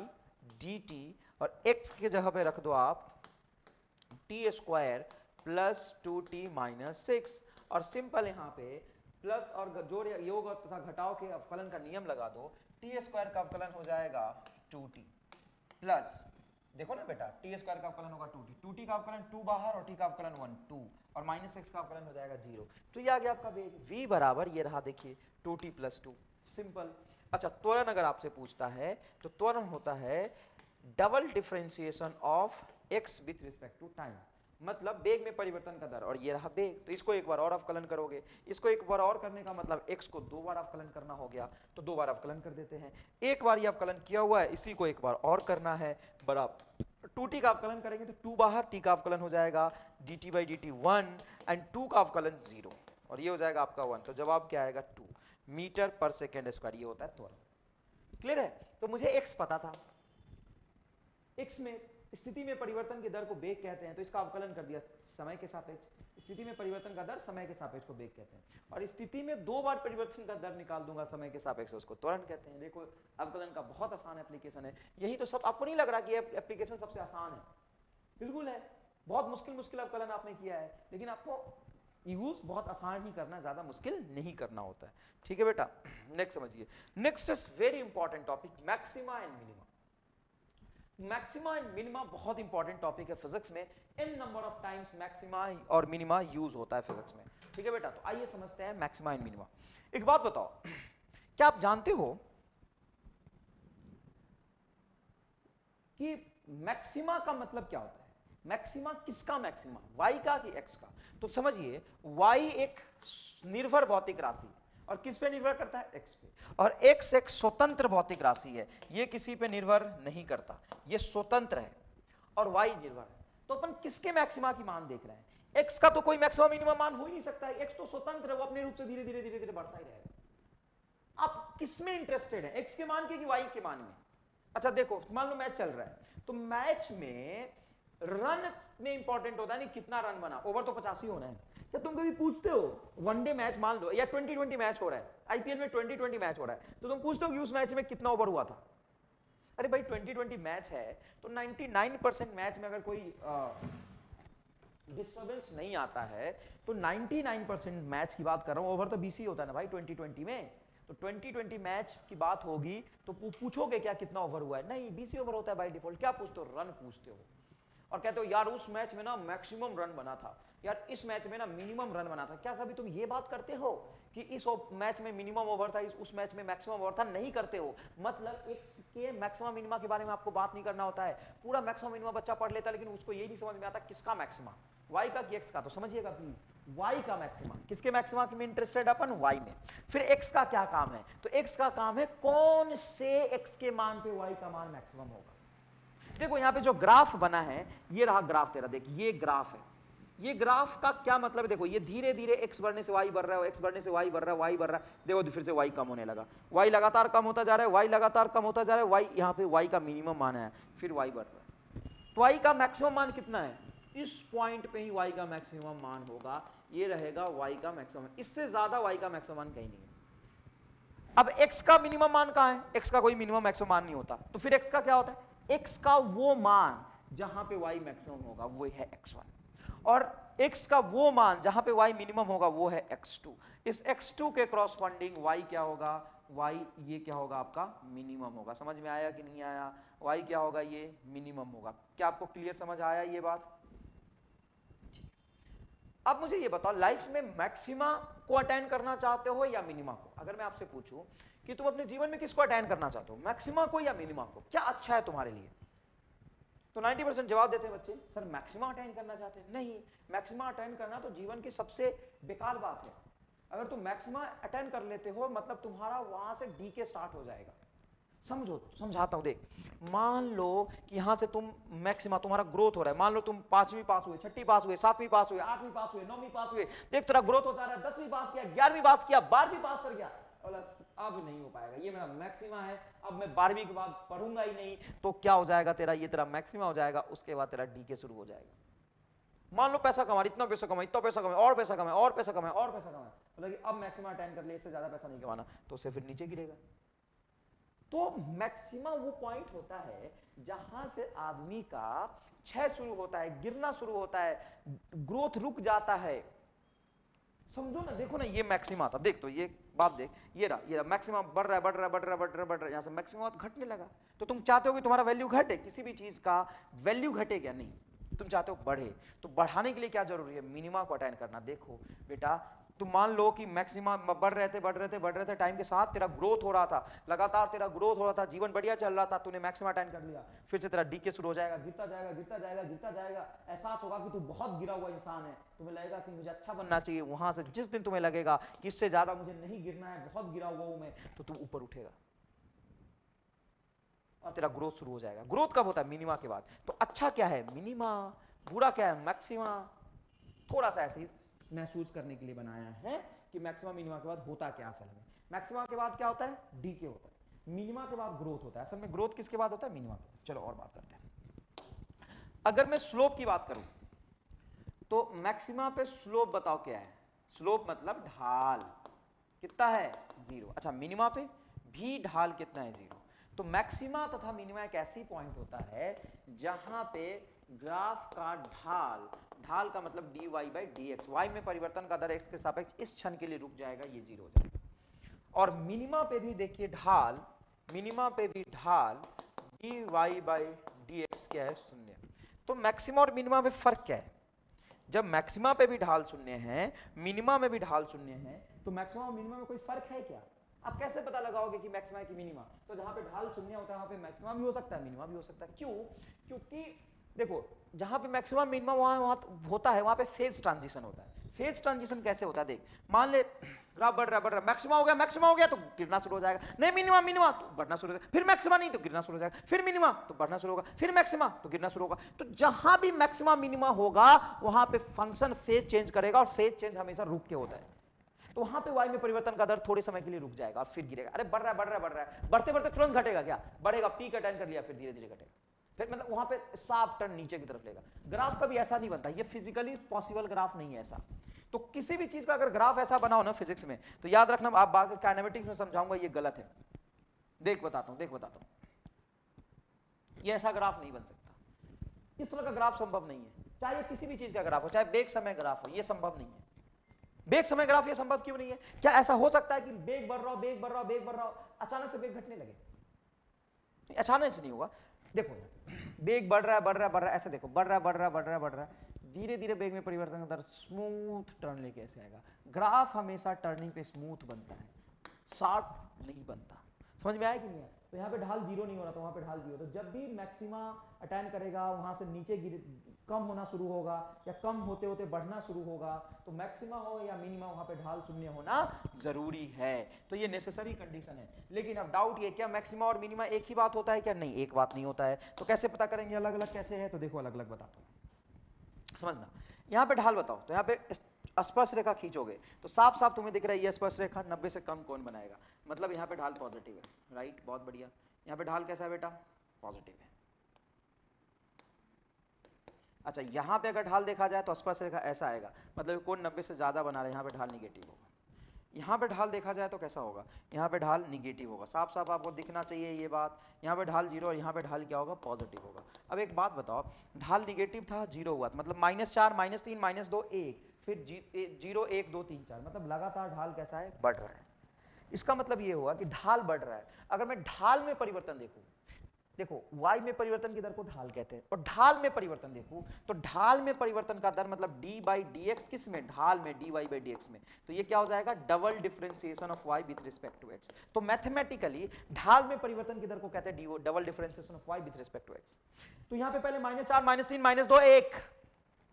dt और x के जगह पे रख दो आप T square plus 2t minus 6 और सिंपल यहाँ पे प्लस और जोड़ योग और तथा घटाव के अवकलन का नियम लगा दो, टी स्क्वायर का अवकलन हो जाएगा 2t प्लस, देखो ना बेटा टी स्क्वायर का अवकलन होगा 2t, 2t का अवकलन 2 बाहर और t का अवकलन 1 2 और माइनस 6 का अवकलन हो जाएगा 0। तो ये आ गया आपका वेग, v बराबर ये रहा देखिए 2t प्लस 2, सिंपल। अच्छा त्वरण अगर आपसे पूछता है तो त्वरण होता है double differentiation of x with respect to time, मतलब वेग में परिवर्तन का दर, और ये रहा वेग, तो इसको एक बार और अवकलन करोगे, इसको एक बार और करने का मतलब x को 2 बार अवकलन करना हो गया, तो 2 बार अवकलन कर देते हैं। एक बार ये अवकलन किया हुआ है, इसी को एक बार और करना है, बराबर 2t का अवकलन करेंगे तो 2 बाहर, t का अवकलन हो जाएगा dt बाई dt 1 एंड 2 का अवकलन 0 और ये हो जाएगा आपका 1, तो जवाब क्या आएगा 2 मीटर पर सेकेंड स्क्वायर, ये होता है त्वरण। क्लियर है, तो मुझे x पता था, x में स्थिति में परिवर्तन की दर को वेग कहते हैं, तो इसका अवकलन कर दिया समय के सापेक्ष, स्थिति में परिवर्तन का दर समय के सापेक्ष को वेग कहते हैं, और स्थिति में 2 बार परिवर्तन का दर निकाल दूंगा समय के सापेक्ष, उसको त्वरण कहते हैं। देखो अवकलन का बहुत आसान एप्लीकेशन है, यही तो सब, आपको नहीं लग रहा कि एप्लीकेशन सबसे आसान है, बिल्कुल है, बहुत मुश्किल मुश्किल अवकलन आपने किया है, लेकिन आपको यूज बहुत आसान ही करना, ज्यादा मुश्किल नहीं करना होता है। ठीक है बेटा, नेक्स्ट समझिए, next is very important topic, maxima and minima. Maxima and minima बहुत इंपॉर्टेंट टॉपिक है फिजिक्स में, इन नंबर ऑफ टाइम्स मैक्सिमा और मिनिमा यूज होता है फिजिक्स में। ठीक है बेटा, तो आइए समझते हैं मैक्सिमा एंड मिनिमा। एक बात बताओ, क्या आप जानते हो कि मैक्सिमा का मतलब क्या होता है, मैक्सिमा किसका मैक्सिमा, y का कि x का। तो समझिए y एक निर्भर भौतिक राशि है, और किस पे निर्भर करता है, x पे, और x एक स्वतंत्र भौतिक राशि है, ये किसी पे निर्भर नहीं करता, ये स्वतंत्र है, और y निर्भर है। तो अपन किसके मैक्सिमा की मान देख रहे हैं, x का तो कोई मैक्सिमा मिनिमम मान हो ही नहीं सकता है, x तो स्वतंत्र है, वो अपने रूप से धीरे धीरे धीरे धीरे बढ़ता ही रहेगा। आप किस में इंटरेस्टेड है, x के मान के कि y के मान में। अच्छा देखो, मान लो मैच चल रहा है, तो मैच में रन में इंपॉर्टेंट होता है नहीं कितना रन बना, ओवर तो 85 होना है। क्या तुम कभी पूछते हो, वनडे मैच मान लो या 2020 मैच हो रहा है, आईपीएल में 2020 मैच हो रहा है, तो तुम पूछते हो कि उस मैच में कितना ओवर हुआ था। अरे भाई 2020 मैच है तो 99% मैच में अगर कोई डिस्टर्बेंस नहीं आता है तो 99% मैच की बात कर रहा हूं, ओवर तो 20 ही होता है ना भाई 2020 में। तो 2020 मैच की बात होगी तो पूछोगे क्या कितना ओवर हुआ है, नहीं 20 ही ओवर होता है बाय डिफॉल्ट। क्या पूछते हो, रन पूछते हो, और कहते हो यार उस मैच में ना मैक्सिमम रन बना था, यार इस मैच में ना मिनिमम रन बना था। क्या कभी तुम ये बात करते हो कि इस मैच में मिनिमम ओवर था, उस मैच में मैक्सिमम ओवर था, नहीं करते हो। मतलब एक्स के मैक्सिमम मिनिमा के बारे में आपको बात नहीं करना होता है, पूरा मैक्सिमम मिनिमा बच्चा पढ़ लेता है, लेकिन उसको ये नहीं समझ में आता किसका मैक्सिमा, वाई का कि एक्स का। तो समझिएगा प्लीज, वाई का मैक्सिमा, किसके मैक्सिमा में इंटरेस्टेड अपन, वाई में। फिर एक्स का क्या काम है, तो एक्स का काम है कौन से एक्स के मान पे वाई का मान मैक्सिमम होगा। देखो यहाँ पे जो ग्राफ बना है, ये रहा ग्राफ तेरा, देख ये ग्राफ है, ये ग्राफ का क्या मतलब है, देखो ये धीरे धीरे x बढ़ने से y बढ़ रहा है, x बढ़ने से y बढ़ रहा है, y बढ़ रहा है, देखो फिर से y कम होने लगा, y लगातार कम होता जा रहा है, y लगातार कम होता जा रहा है, y यहाँ पे y का मिनिमम मान है, फिर y बढ़ रहा है, तो y का मैक्सिमम मान कितना है, इस पॉइंट पे ही y का मैक्सिमम मान होगा, ये रहेगा y का मैक्सिमम, इससे ज्यादा y का मैक्सिमम मान कहीं नहीं है। अब x का मिनिमम मान कहाँ है, x का कोई मिनिमम मैक्सिमम मान नहीं होता, तो फिर x का क्या होता है, x का वो मान जहां पे y मैक्सिमम होगा वो है x1, और x का वो मान जहां पे y मिनिमम होगा वो है x2। इस x2 के क्रॉसपोंडिंग y क्या होगा, y ये क्या होगा आपका मिनिमम होगा। समझ में आया कि नहीं आया, y क्या होगा, ये मिनिमम होगा। क्या आपको क्लियर समझ आया ये बात, अब मुझे ये बताओ, लाइफ में मैक्सिमा को अटेंड करना चाहते हो या मिनिमा को? अगर मैं आपसे पूछूं कि तुम अपने जीवन में किसको अटेंड करना चाहते हो, मैक्सिमा को या मिनिमा को, क्या अच्छा है तुम्हारे लिए? तो 90% जवाब देते हैं बच्चे, सर मैक्सिमा अटेंड करना चाहते हैं। नहीं, मैक्सिमा अटेंड करना तो जीवन की सबसे बेकार बात है। अगर तुम मैक्सिमा अटेंड कर लेते हो मतलब तुम्हारा वहां से डीके स्टार्ट हो जाएगा। समझो, समझाता हूं, देख, मान लो कि यहां से तुम मैक्सिमा, तुम्हारा ग्रोथ हो रहा है, मान लो तुम 5वीं पास हुए, 6ठी पास हुए, 7वीं पास हुए, 8वीं पास हुए, 9वीं पास हुए, देख तेरा ग्रोथ हो जा रहा है, 10वीं पास किया, 11वीं पास किया, 12वीं पास कर गया, अब नहीं हो पाएगा, ये मेरा मैक्सिमा है, अब मैं 12वीं के बाद पढ़ूंगा ही नहीं, तो क्या हो जाएगा तेरा, ये तेरा मैक्सिमा हो जाएगा, उसके बाद तेरा डीके शुरू हो जाएगा। मान लो पैसा कमा, इतना पैसा कमा, इतना पैसा कमा, और पैसा कमा, और पैसा कमा, और पैसा कमा, मतलब अब मैक्सिमा अटेंड कर लिया, इससे ज्यादा पैसा नहीं कमाना, तो उसे फिर नीचे गिरेगा। तो मैक्सिमा वो पॉइंट होता है जहां से आदमी का क्षय शुरू होता है, गिरना शुरू होता है, ग्रोथ रुक जाता है। समझो ना, देखो ना, ये मैक्सिमा था, देख, तो ये बात देख, ये रहा मैक्सिमा बढ़ रहा है, बढ़ रहा है, बढ़ रहा है, बढ़ रहा है, बढ़ रहा है, यहां से मैक्सिमा घटने लगा। तो तुम चाहते हो कि तुम्हारा वैल्यू घटे, किसी भी चीज का वैल्यू घटे क्या? नहीं, तुम चाहते हो बढ़े। तो बढ़ाने के लिए क्या जरूरी है? मिनिमा को अटेंड करना। देखो बेटा, तुम मान लो कि मैक्सिमा बढ़ रहे थे, टाइम के साथ तेरा ग्रोथ हो रहा था, लगातार तेरा ग्रोथ हो रहा था, जीवन बढ़िया चल रहा था, तूने मैक्सिमा अटेंड कर लिया, फिर से तेरा डीके शुरू हो जाएगा, गिरता जाएगा, गिरता जाएगा, गिरता जाएगा, एहसास होगा कि तू बहुत गिरा हुआ इंसान है, तुम्हें लगेगा कि मुझे अच्छा बनना चाहिए, वहां से जिस दिन तुम्हें लगेगा कि इससे ज्यादा मुझे नहीं गिरना है, बहुत गिरा हुआ हूं मैं, तो तू ऊपर उठेगा और तेरा ग्रोथ शुरू हो जाएगा। ग्रोथ कब होता है? मिनिमा के बाद। तो अच्छा क्या है? मिनिमा। बुरा क्या है? मैक्सिमा। थोड़ा सा ऐसे ही महसूस करने के लिए बनाया है कि मैक्सिमा मिनिमा के बाद होता क्या असल में। मैक्सिमा के बाद क्या होता है? डीके होता है। मिनिमा के बाद ग्रोथ होता है। असल में ग्रोथ किसके बाद होता है? मिनिमा के। चलो और बात करते हैं। अगर मैं स्लोप की बात करूं तो मैक्सिमा पे स्लोप बताओ क्या है? स्लोप मतलब ढाल कितना है? 0। अच्छा, मिनिमा पे भी ढाल कितना है? 0। तो मैक्सिमा तथा मिनिमा एक ऐसी पॉइंट होता है जहां पे ग्राफ का ढाल, ढाल का मतलब dy बाई dx, y में परिवर्तन का दर x के सापेक्ष इस क्षण के लिए रुक जाएगा, ये 0 हो जाएगा। और मिनिमा पे भी देखिए ढाल, मिनिमा पे भी ढाल dy बाई dx क्या है? 0। तो मैक्सिमा और मिनिमा में फर्क क्या है? जब मैक्सिमा पे भी ढाल 0 है, मिनिमा में भी ढाल 0 है, तो मैक्सिमा और मिनिमा में कोई फर्क है क्या? आप कैसे पता लगाओगे कि मैक्सिमा है कि मिनिमा? तो जहां पे ढाल 0 होता है वहां पे मैक्सिमा भी हो सकता है, मिनिमा भी हो सकता है। क्यों? क्योंकि देखो, जहां पे मैक्सिमम मिनिमम वहां होता है, वहां पे फेज ट्रांजिशन होता है। फेज ट्रांजिशन कैसे होता है? देख, मान ले ग्राफ बढ़ रहा मैक्सिमम हो गया तो गिरना शुरू हो जाएगा, नहीं मिनिमम मिनिमम तो बढ़ना शुरू हो जाएगा, फिर मैक्सिमम नहीं तो गिरना शुरू हो जाएगा, फिर मिनिमम तो बढ़ना शुरू होगा, फिर मैक्सिमम तो गिरना शुरू होगा। तो जहां भी मैक्सिमम मिनिमम होगा वहां पे फंक्शन फेज चेंज करेगा, और फेज चेंज हमेशा रुक के होता है। तो वहां पे y में परिवर्तन का दर थोड़े समय के लिए रुक जाएगा और फिर गिरेगा। अरे बढ़ रहा है, बढ़ते बढ़ते तुरंत घटेगा क्या? बढ़ेगा, पीक अटेंड कर लिया, फिर धीरे धीरे घटेगा, फिर मतलब वहां पे साफ टर्न नीचे की तरफ लेगा। ग्राफ कभी ऐसा नहीं बनता, ये फिजिकली पॉसिबल ग्राफ नहीं है ऐसा। तो किसी भी चीज का अगर ग्राफ ऐसा बना हो ना फिजिक्स में, तो याद रखना, आप बाकी काइनेमेटिक्स में समझाऊंगा, ये गलत है। देख बताता हूं, ये ऐसा ग्राफ नहीं बन सकता, इस तरह का ग्राफ संभव नहीं है। चाहे किसी भी चीज का ग्राफ हो, चाहे बेग समय ग्राफ हो, ये संभव नहीं है। बेग समय ग्राफ ये संभव क्यों नहीं है? क्या ऐसा हो सकता है कि बेग बढ़ रहा हो, अचानक से बेग घटने लगे? अचानक से नहीं होगा। देखो, बेग बढ़ रहा है, ऐसे देखो, बढ़ रहा है, धीरे धीरे बेग में परिवर्तन दर स्मूथ टर्न लेके ऐसे आएगा। ग्राफ हमेशा टर्निंग पे स्मूथ बनता है, शार्प नहीं बनता। समझ में आया कि नहीं? तो यहाँ पे ढाल 0 नहीं हो रहा, तो वहां पे ढाल 0। तो जब भी मैक्सिमा अटेंड करेगा वहां से नीचे कम होना शुरू होगा, या कम होते होते बढ़ना शुरू होगा, तो मैक्सिमा हो या मिनिमा वहां पे ढाल 0 होना जरूरी है। तो ये नेसेसरी कंडीशन है। लेकिन अब डाउट ये, क्या मैक्सिमा और मिनिमा एक ही बात होता है क्या? नहीं, एक बात नहीं होता है। तो कैसे पता करेंगे अलग अलग कैसे है? तो देखो अलग अलग बताता हूं, समझना। यहाँ पे ढाल बताओ, तो यहाँ पे स्पर्श रेखा खींचोगे तो साफ साफ तुम्हें दिख रहा है ये स्पर्श रेखा 90 से कम कौन बनाएगा? मतलब यहाँ पे ढाल पॉजिटिव है, राइट, बहुत बढ़िया। यहाँ पे ढाल कैसा है बेटा? पॉजिटिव है। अच्छा, यहाँ पे अगर ढाल देखा जाए तो स्पर्श रेखा ऐसा आएगा, मतलब कोण 90 से ज्यादा बना रहा है, यहाँ पे ढाल निगेटिव होगा। यहाँ पे ढाल देखा जाए तो कैसा होगा? यहाँ पे ढाल निगेटिव होगा। साफ साफ आपको दिखना चाहिए ये बात। यहाँ पे ढाल 0 और यहाँ पे ढाल क्या होगा? पॉजिटिव होगा। अब एक बात बताओ, ढाल निगेटिव था, 0 हुआ, मतलब -4 -3 -2 1, फिर 0 1 2 3 4, मतलब लगातार ढाल कैसा है? बढ़ रहा है। इसका मतलब ये हुआ कि ढाल बढ़ रहा है। अगर मैं ढाल में परिवर्तन देखूं, देखो y में परिवर्तन की दर को ढाल कहते हैं, और ढाल में परिवर्तन देखो तो ढाल में परिवर्तन का दर मतलब d बाई डी एक्स, किस में, ढाल में, dy बाई डी एक्स में, तो ये क्या हो जाएगा, double differentiation of y with respect to x। तो मैथमेटिकली ढाल में परिवर्तन की दर को कहते हैं double differentiation of y with respect to x। तो यहां पे पहले -4 -3 -2 1,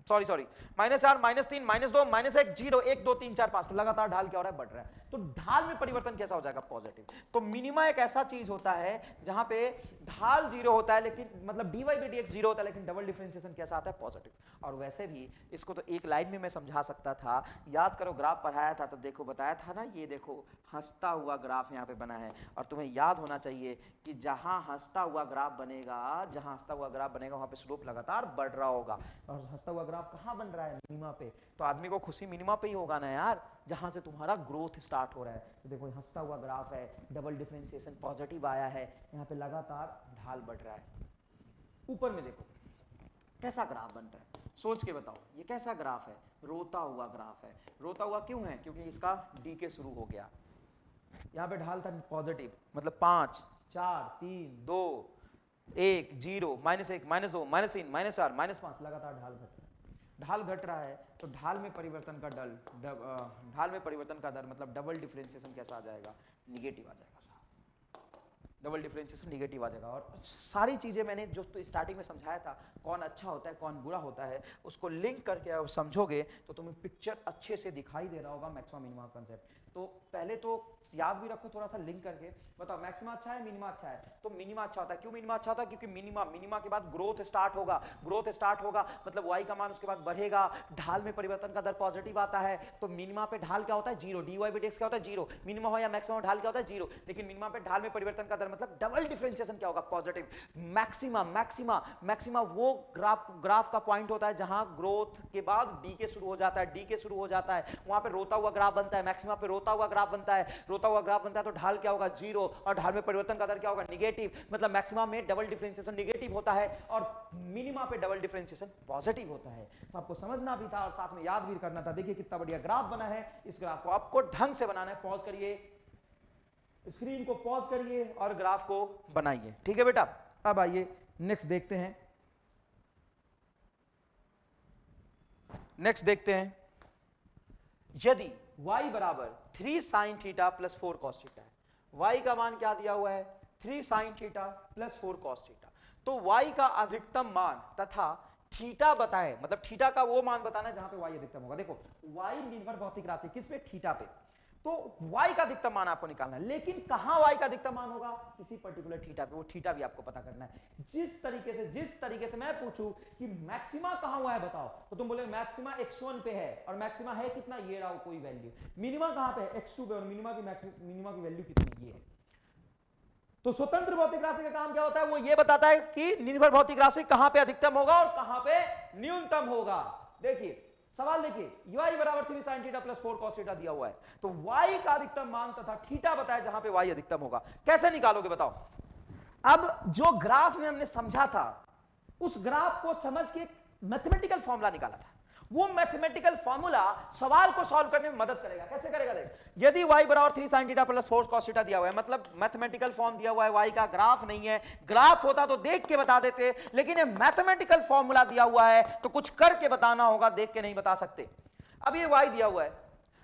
सॉरी -4 -3 -2 -1 0 1 2 3 4 5, तो लगातार ढाल क्या हो रहा है, बढ़ रहा है। तो ढाल में परिवर्तन कैसा हो जाएगा, पॉजिटिव। तो मिनिमा एक ऐसा चीज होता है जहां पे ढाल 0 होता है, लेकिन मतलब dy बाई dx 0 होता है, लेकिन डबल डिफरेंशिएशन कैसा आता है, पॉजिटिव। और वैसे भी इसको तो एक लाइन में मैं समझा सकता था, याद करो ग्राफ पढ़ाया था तो देखो बताया था ना, ये देखो हंसता हुआ ग्राफ यहाँ पे बना है, और तुम्हें याद होना चाहिए कि जहां हंसता हुआ ग्राफ बनेगा, जहां हंसता हुआ ग्राफ बनेगा वहां पे स्लोप लगातार बढ़ रहा होगा। और हंसता हुआ ग्राफ कहां बन रहा है, मिनिमा पे, तो आदमी को खुशी मिनिमा पे ही होगा ना यार, जहां से तुम्हारा ग्रोथ स्टार्ट हो रहा है। तो देखो हंसता हुआ ग्राफ है, डबल डिफरेंशिएशन पॉजिटिव आया है, यहाँ पे लगातार ढाल बढ़ रहा है। ऊपर में देखो कैसा ग्राफ बन रहा है, सोच के बताओ ये कैसा ग्राफ है, रोता हुआ ग्राफ है। रोता हुआ क्यों है, क्योंकि इसका डी के शुरू हो गया, यहाँ पे ढाल था पॉजिटिव, मतलब 5 4 3 2 1 0 -1 -2 -3 -4 -5, लगातार ढाल घट रहा है। ढाल घट रहा है तो ढाल में परिवर्तन का ढाल में परिवर्तन का दर मतलब डबल डिफरेंशिएशन कैसा आ जाएगा, निगेटिव आ जाएगा साहब, डबल डिफरेंशिएशन निगेटिव आ जाएगा। और सारी चीजें मैंने जो तो स्टार्टिंग में समझाया था, कौन अच्छा होता है कौन बुरा होता है, उसको लिंक करके आप समझोगे तो तुम्हें पिक्चर अच्छे से दिखाई दे रहा होगा मैक्सिमा मिनिमा कंसेप्ट। तो पहले तो याद भी रखो थोड़ा सा लिंक करके, बताओ मैक्सिमा अच्छा है मिनिमा अच्छा है, तो मिनिमा अच्छा होता है। क्यों मिनिमा अच्छा होता है, क्योंकि मिनिमा के बाद ग्रोथ स्टार्ट होगा, ग्रोथ स्टार्ट होगा मतलब y का मान उसके बाद बढ़ेगा, ढाल में परिवर्तन का दर पॉजिटिव आता है, तो मिनिमा पे ढाल क्या होता है, 0, dy बाई dx क्या होता है 0, मिनिमा हो या मैक्सिमा ढाल क्या होता है 0, लेकिन मिनिमा पे ढाल में परिवर्तन का दर मतलब डबल डिफरेंशिएशन क्या होगा, पॉजिटिव। मैक्सिमा वो ग्राफ का पॉइंट होता है जहां ग्रोथ के बाद डी के शुरू हो जाता है, डी के शुरू हो जाता है, वहां पे रोता हुआ ग्राफ बनता है, मैक्सिमा पे रोता हुआ ग्राफ बनता है, रोता हुआ ग्राफ बनता है तो ढाल क्या होगा 0, और ढाल में परिवर्तन का दर क्या होगा, निगेटिव, मतलब मैक्सिमा में डबल डिफरेंशिएशन निगेटिव होता है और मिनिमा पे डबल डिफरेंशिएशन पॉजिटिव होता है। तो आपको समझना भी था और साथ में याद भी करना था। देखिए कितना बढ़िया ग्राफ बना है, इस ग्राफ को आपको ढंग से बनाना है। पॉज करिए, स्क्रीन को पॉज करिए और ग्राफ को बनाइए, ठीक है बेटा। अब आइए नेक्स्ट देखते हैं, नेक्स्ट देखते हैं, यदि y बराबर 3 sin theta plus 4 cos theta है, y का मान क्या दिया हुआ है 3 sin theta plus 4 cos theta, तो y का अधिकतम मान तथा थीटा बताए, मतलब थीटा का वो मान बताना है जहां पे y अधिकतम होगा। देखो y निर्भर भौतिक राशि किस पे, थीटा पे, तो y का अधिकतम मान आपको निकालना है, लेकिन कहां y का अधिकतम मान होगा, किसी पर्टिकुलर थीटा पे, वो थीटा भी आपको पता करना है। जिस तरीके से मैं पूछूं कि मैक्सिमा कहां हुआ है बताओ, तो तुम बोले मैक्सिमा x1 पे है, और मैक्सिमा है कितना, ये रहा कोई वैल्यू, मिनिमा कहां पे है x2 पे, और मिनिमा की वैल्यू कितनी, ये है। तो स्वतंत्र भौतिक राशि का काम क्या होता है, वो ये बताता है कि निर्भर भौतिक राशि कहां पे अधिकतम होगा और कहां पे न्यूनतम होगा। देखिए सवाल देखिए, y बराबर 3 sin theta plus 4 cos theta दिया हुआ है, तो y का अधिकतम मान तथा थीटा बताया जहां पे y अधिकतम होगा, कैसे निकालोगे बताओ। अब जो ग्राफ में हमने समझा था उस ग्राफ को समझ के मैथमेटिकल फॉर्मूला निकाला था, वो मैथमेटिकल फॉर्मूला सवाल को सॉल्व करने में मदद करेगा। कैसे करेगा, देख, यदि y बराबर 3 sin theta plus 4 cos theta दिया हुआ है, मतलब मैथमेटिकल फॉर्म दिया हुआ है, y का ग्राफ नहीं है, ग्राफ होता तो देख के बता देते, लेकिन ये मैथमेटिकल फॉर्मूला दिया हुआ है तो कुछ करके बताना होगा, देख के नहीं बता सकते। अब ये y दिया हुआ है,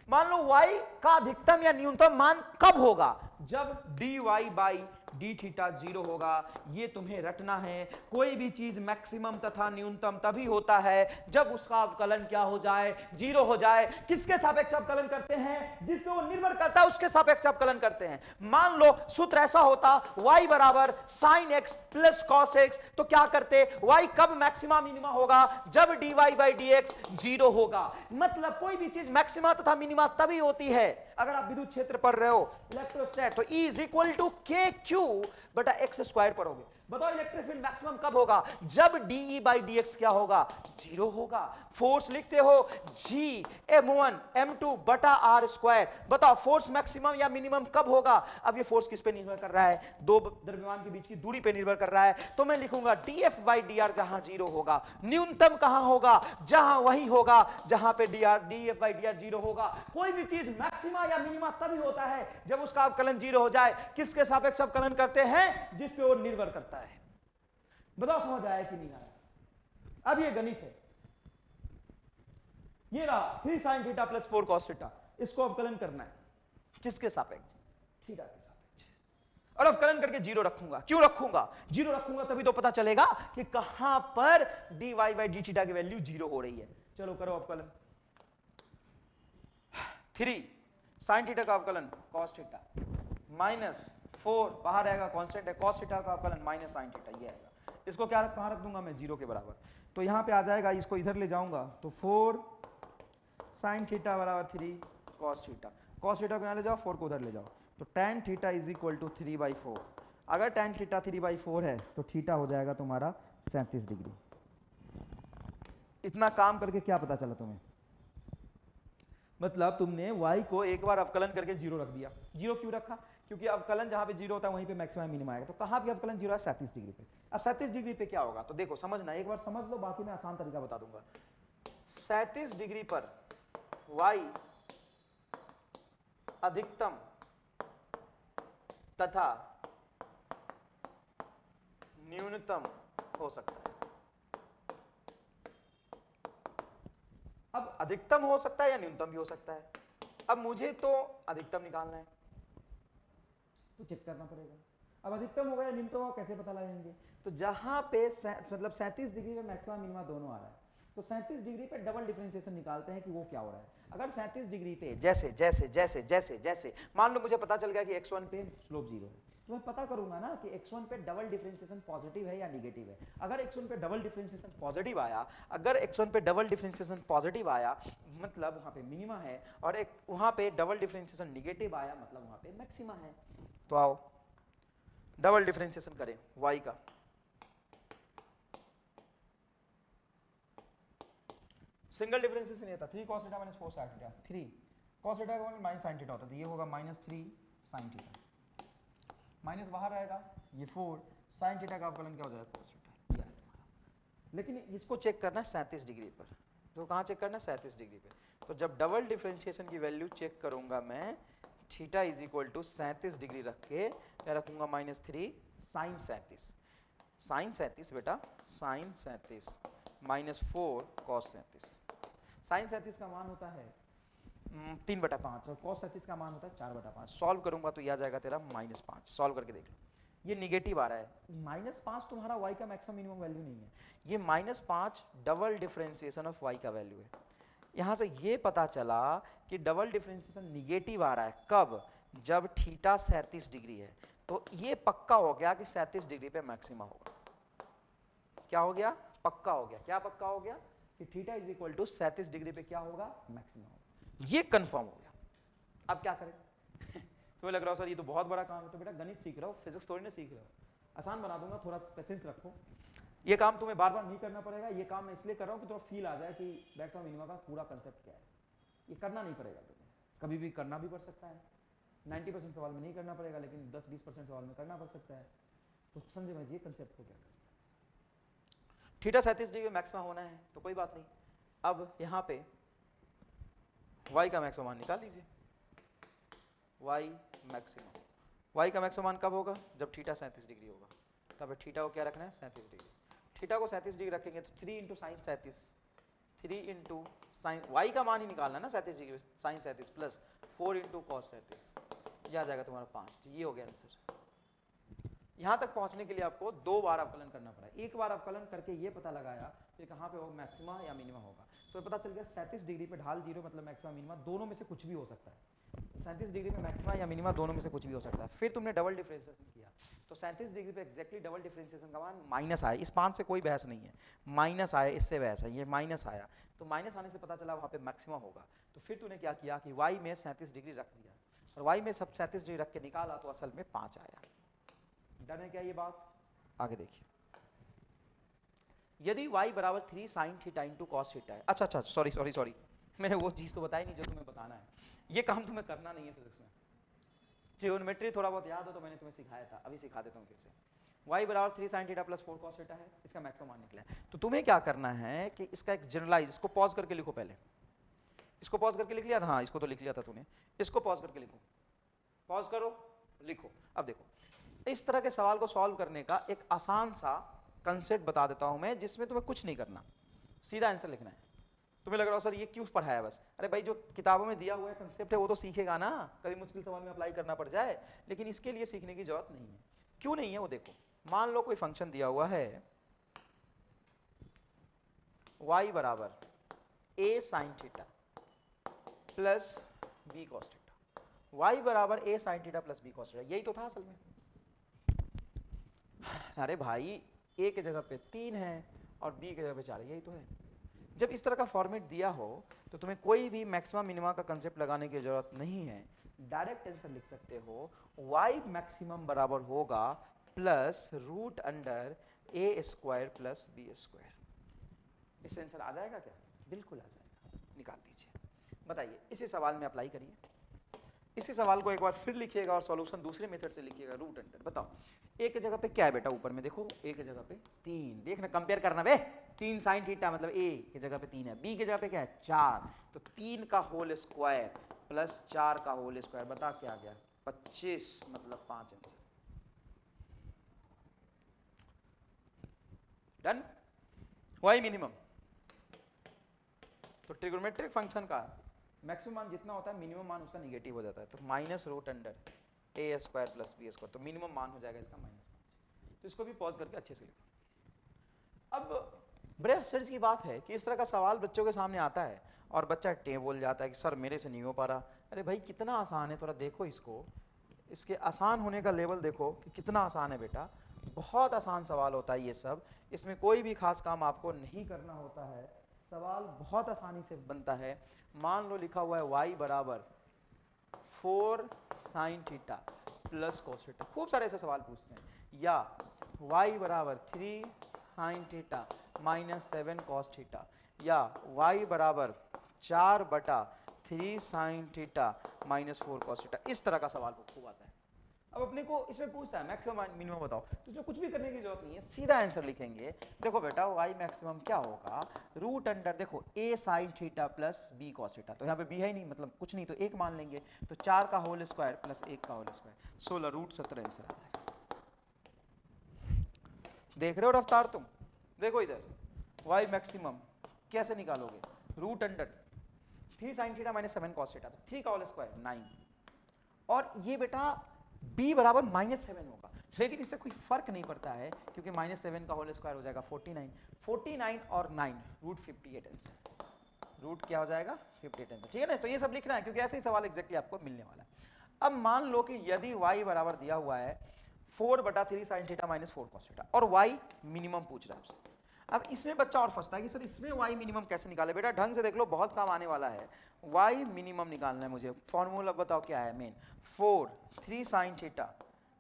मान लो y का अधिकतम या न्यूनतम मान कब होगा, जब dy बाई डी थीटा 0 होगा। ये तुम्हें रटना है, कोई भी चीज मैक्सिमम तथा न्यूनतम तभी होता है जब उसका अवकलन क्या हो जाए, 0 हो जाए। किसके सापेक्ष अवकलन करते हैं, जिससे वो निर्भर करता है उसके सापेक्ष अवकलन करते हैं। मान लो सूत्र ऐसा होता y बराबर sin x plus cos x, तो क्या करते, y कब मैक्सिमा मिनिमा होगा, जब dy बाई dx 0 होगा। मतलब कोई भी चीज मैक्सिमा तथा मिनिमा तभी होती है, अगर आप विद्युत क्षेत्र पढ़ रहे हो इलेक्ट्रोस्टैट, तो E इज इक्वल टू के क्यू बटा एक्स स्क्वायर पढ़ोगे। बताओ इलेक्ट्रिक फील्ड मैक्सिमम कब होगा, जब dE बाई dx क्या होगा, 0 होगा। फोर्स लिखते हो G m1 m2 बटा r स्क्वायर, बताओ फोर्स मैक्सिमम या मिनिमम कब होगा। अब ये फोर्स किस पे निर्भर कर रहा है, दो द्रव्यमान के बीच की दूरी पे निर्भर कर रहा है, तो मैं लिखूंगा dF बाई dr जहां 0 होगा। न्यूनतम कहां होगा, जहां वही होगा जहां पे dF बाई dr 0 होगा। कोई भी चीज मैक्सिमा या मिनिमा तभी होता है जब उसका अवकलन 0 हो जाए। किसके सापेक्ष अवकलन करते हैं, जिस पे वो निर्भर करता है। बताओ समझ आया कि नहीं आया? अब ये गणित है, ये रहा 3 sin theta plus 4 cos theta, इसको अवकलन करना है किसके सापेक्ष? थीटा के सापेक्ष। और अवकलन करके जीरो रखूंगा। क्यों रखूंगा? जीरो रखूंगा तभी तो पता चलेगा कि कहां पर dy बाई डी थीटा की वैल्यू जीरो हो रही है। चलो करो अवकलन। 3 sin थीटा का अवकलन cos थीटा माइनस 4 बाहर आएगा, कांस्टेंट है, cos थीटा का अवकलन माइनस sin थीटा, ये आएगा। इसको क्या कहां रख दूंगा मैं? जीरो के बराबर। तो यहां पे आ जाएगा, इसको इधर ले जाऊंगा तो 4 sin थीटा बराबर 3 cos थीटा। cos थीटा को यहां ले जाओ, 4 को उधर ले जाओ, तो tan theta is equal to 3/4। अगर tan थीटा 3/4 है तो थीटा हो जाएगा तुम्हारा 37 डिग्री। इतना काम करके क्या पता चला तुम्हें? मतलब तुमने y को एक बार अवकलन करके जीरो रख दिया। जीरो क्यों रखा? क्योंकि अवकलन जहां पे जीरो होता है वहीं पे मैक्सिमम मिनिमम आएगा। तो कहां पे अवकलन जीरो है? 37 डिग्री पे। अब 37 डिग्री पे क्या होगा? तो देखो समझना, एक बार समझ लो, बाकी मैं आसान तरीका बता दूंगा। 37 डिग्री पर y अधिकतम तथा न्यूनतम हो सकता है। अब अधिकतम हो सकता है या न्यूनतम भी हो सकता है। अब मुझे तो अधिकतम निकालना है, तो चेक करना पड़ेगा। अब अधिकतम होगा या न्यूनतम होगा कैसे पता लगाएंगे? तो जहां पे मतलब 37 डिग्री में मैक्सिमम मिनिमम दोनों आ रहा है, तो 37 डिग्री पे डबल डिफरेंशिएशन निकालते हैं कि वो क्या हो रहा है। अगर 37 डिग्री पे जैसे जैसे जैसे जैसे जैसे मान लो मुझे पता चल गया कि x1 पे स्लोप जीरो है, तो मैं पता करूंगा ना कि x1 पे डबल डिफरेंशिएशन पॉजिटिव है या नेगेटिव है। अगर x1 पे डबल डिफरेंशिएशन पॉजिटिव आया, अगर x1 पे डबल डिफरेंशिएशन पॉजिटिव आया मतलब वहां पे मिनिमा है, और एक वहां पे डबल डिफरेंशिएशन नेगेटिव आया मतलब वहां पे मैक्सिमा है। तो आओ डबल डिफरेंशिएशन करें y का। सिंगल डिफरेंशिएशन ये था 3 cos theta minus 4 sin theta. 3 cos theta का माइनस sin थीटा होता है, तो ये होगा -3 sin थीटा, माइनस बाहर आएगा, ये 4 sin थीटा का अवकलन क्या हो जाएगा? cos थीटा, ये आया तुम्हारा। लेकिन इसको चेक करना है 37 डिग्री पर। तो कहाँ चेक करना है? 37 डिग्री पे। तो जब डबल डिफरेंशिएशन की वैल्यू चेक करूंगा मैं, theta is equal to 37 degree रख के मैं रखूंगा -3 sin 37। sin 37 बेटा, sin 37 -4 cos 37। sin 37 का मान होता है 3/5 और cos 37 का मान होता है 4/5। सॉल्व करूंगा तो यह आ जाएगा तेरा -5। सॉल्व करके देख लो, ये निगेटिव आ रहा है। -5 तुम्हारा y का मैक्सिमम मिनिमम वैल्यू नहीं है, ये -5 डबल डिफरेंशिएशन ऑफ y का वैल्यू है। यहां से ये पता चला कि डबल डिफरेंशिएशन निगेटिव आ रहा है कब? जब थीटा 37 डिग्री है। तो ये पक्का हो गया कि 37 डिग्री पे मैक्सिमा होगा। क्या हो गया? पक्का हो गया। क्या पक्का हो गया? कि theta is equal to 37 degree पे क्या होगा? मैक्सिमा होगा। ये कंफर्म हो गया। अब क्या करें? तुम्हें लग रहा हो सर ये तो बहुत बड़ा काम है। तो बेटा गणित सीख रहे हो, फिजिक्स थोड़ी ना सीख रहे हो। आसान बना दूंगा, थोड़ा पेशेंस रखो। ये काम तुम्हें बार बार नहीं करना पड़ेगा। ये काम मैं इसलिए कर रहा हूँ कि थोड़ा फील आ जाए कि मैक्सिमम मिनिमम का पूरा कंसेप्ट क्या है। ये करना नहीं पड़ेगा तुम्हें, कभी भी करना भी पड़ सकता है। 90% सवाल में नहीं करना पड़ेगा, लेकिन 10-20% सवाल में करना पड़ सकता है। तो समझे मैं ये कंसेप्ट को क्या करता है। थीटा 37 डिग्री मैक्सिमा होना है तो कोई बात नहीं। अब यहाँ पे y का मैक्सिमम मान निकाल लीजिए। y मैक्सिमम, y का मैक्सिमम मान कब होगा? जब थीटा 37 डिग्री होगा। तब थीटा को क्या रखना है? 37 डिग्री। थीटा को 37 डिग्री रखेंगे तो 3 into sine 37, 3 into sine, y का मान ही निकालना ना 37 degree, sine 37 plus 4 into cos 37, यह आ जाएगा तुम्हारा 5। तो ये हो गया आंसर। यहाँ तक पहुँचने के लिए आपको 2 बार अवकलन करना पड़ा। एक बार अवकलन करके ये पता लगाया कि कहाँ पे होगा मैक्सिमा या मिनिमा होगा। तो पता चल गया 37 डिग्री पे ढाल जीरो मतलब मैक्सिमा मिनिमा दोनों में से कुछ भी हो सकता है। 37 डिग्री में मैक्सिमा या मिनिमा दोनों में से कुछ भी हो सकता है। फिर तुमने डबल डिफरेंशिएशन किया तो 37 डिग्री पे एक्जैक्टली डबल डिफरेंशिएशन का मान माइनस आया। इस 5 से कोई बहस नहीं है, माइनस आया, इससे बहस है, ये माइनस आया। तो माइनस आने से पता चला वहाँ पे मैक्सिमा होगा। तो फिर तूने क्या किया कि y में 37 डिग्री रख दिया और y में सब 37 डिग्री रख के निकाला तो असल में 5 आया। डन है क्या ये बात? आगे देखिए, यदि y बराबर 3 sin theta into cos theta है। अच्छा, सॉरी, मैंने वो चीज़ तो बताई नहीं जो तुम्हें बताना है। ये काम तुम्हें करना नहीं है फिजिक्स में। ट्रिगोनोमेट्री थोड़ा बहुत याद हो तो मैंने तुम्हें सिखाया था, अभी सिखा देता हूँ फिर से। y बराबर 3 sin theta plus 4 cos theta है, इसका मैक्सिमम मान निकला है। तो तुम्हें क्या करना है कि इसका एक जनरलाइज, इसको पॉज करके लिखो। पहले इसको पॉज करके लिख लिया था? हाँ, इसको तो लिख लिया था तूने। इसको पॉज करके लिखो, पॉज करो, लिखो। अब देखो, इस तरह के सवाल को सॉल्व करने का एक आसान सा कंसेप्ट बता देता हूं मैं, जिसमें तुम्हें कुछ नहीं करना, सीधा आंसर लिखना है। तुम्हें लग रहा हो सर ये क्यों पढ़ाया बस, अरे भाई जो किताबों में दिया हुआ है कंसेप्ट है वो तो सीखेगा ना, कभी मुश्किल सवाल में अप्लाई करना पड़ जाए, लेकिन इसके लिए सीखने की जरूरत नहीं है। क्यों नहीं है वो देखो, मान लो कोई फंक्शन दिया हुआ है y बराबर a sin theta plus b cos theta, y बराबर a sin theta plus b cos theta, यही तो था असल में। अरे भाई a के जगह पे 3 है और b के जगह पे 4 है, यही तो है। जब इस तरह का फॉर्मेट दिया हो तो तुम्हें कोई भी मैक्सिमम मिनिमा का कंसेप्ट लगाने की जरूरत नहीं है, डायरेक्ट आंसर लिख सकते हो y मैक्सिमम बराबर होगा plus root under a square plus b square. इससे आंसर आ जाएगा क्या? बिल्कुल आ जाएगा, निकाल लीजिए। बताइए इसी सवाल में अप्लाई करिए, इसी सवाल को एक बार फिर लिखिएगा और सॉल्यूशन दूसरे मेथड से लिखिएगा, रूट अंडर। बताओ a के जगह पे क्या है बेटा, ऊपर में देखो a के जगह पे 3, देखना कंपेयर करना बे, 3 sin थीटा मतलब a के जगह पे 3 है, b के जगह पे क्या है 4, तो 3 का होल स्क्वायर प्लस 4 का होल स्क्वायर, बता क्या आ गया 25, मतलब 5 आंसर। डन। y मिनिमम, तो ट्रिग्नोमेट्रिक फंक्शन का मैक्सिमम मान जितना होता है मिनिमम मान उसका निगेटिव हो जाता है, तो minus root under a square plus b square, तो मिनिमम मान हो जाएगा इसका -5। तो इसको भी पॉज करके अच्छे से लिखो। अब बड़े आश्चर्य की बात है कि इस तरह का सवाल बच्चों के सामने आता है और बच्चा टे बोल जाता है कि सर मेरे से नहीं हो पा रहा। अरे भाई कितना आसान है, थोड़ा देखो इसको, इसके आसान होने का लेवल देखो कि कितना आसान है बेटा, बहुत आसान सवाल होता है ये सब, इसमें कोई भी खास काम आपको नहीं करना होता है, सवाल बहुत आसानी से बनता है। मान लो लिखा हुआ है y बराबर 4 sin theta plus cos theta, खूब सारे ऐसे सवाल पूछते हैं, या y बराबर 3 sin theta minus 7 cos theta, या y बराबर 4/3 sin theta minus 4 cos theta, इस तरह का सवाल खूब आता है। अब अपने को इसमें पूछता है मैक्सिमम मिनिमम बताओ, तो इसमें कुछ भी करने की जरूरत नहीं है, सीधा आंसर लिखेंगे। देखो बेटा y मैक्सिमम क्या होगा, रूट अंडर देखो a sin theta plus b cos theta, तो यहाँ पे b है ही नहीं मतलब कुछ नहीं, तो 1 मान लेंगे, तो 4 का होल स्क्वायर प्लस 1 का होल स्क्वायर, 16 रूट 17 आंसर आ जाएगा। देख रहे हो रफ्तार तुम, देखो इधर y मैक्सिमम कैसे निकालोगे, root under 3 sin theta minus 7 cos theta, 3 का होल स्क्वायर 9, और ये बेटा b बराबर -7 होगा, लेकिन इससे कोई फर्क नहीं पड़ता है क्योंकि -7 का होल स्क्वायर हो जाएगा 49, 49 और 9 रूट 58 आंसर, रूट क्या हो जाएगा 58 आंसर, ठीक है ना। तो ये सब लिखना है क्योंकि ऐसे ही सवाल एग्जैक्टली आपको मिलने वाला है। अब मान लो कि यदि y बराबर दिया हुआ है 4/3 sin theta minus 4 cos theta और y मिनिमम पूछ रहा है आपसे। अब इसमें बच्चा और फंसता है कि सर इसमें y मिनिमम कैसे निकाले, बेटा ढंग से देख लो, बहुत काम आने वाला है। y मिनिमम निकालना है मुझे, फॉर्मूला बताओ क्या है main, 3 sin theta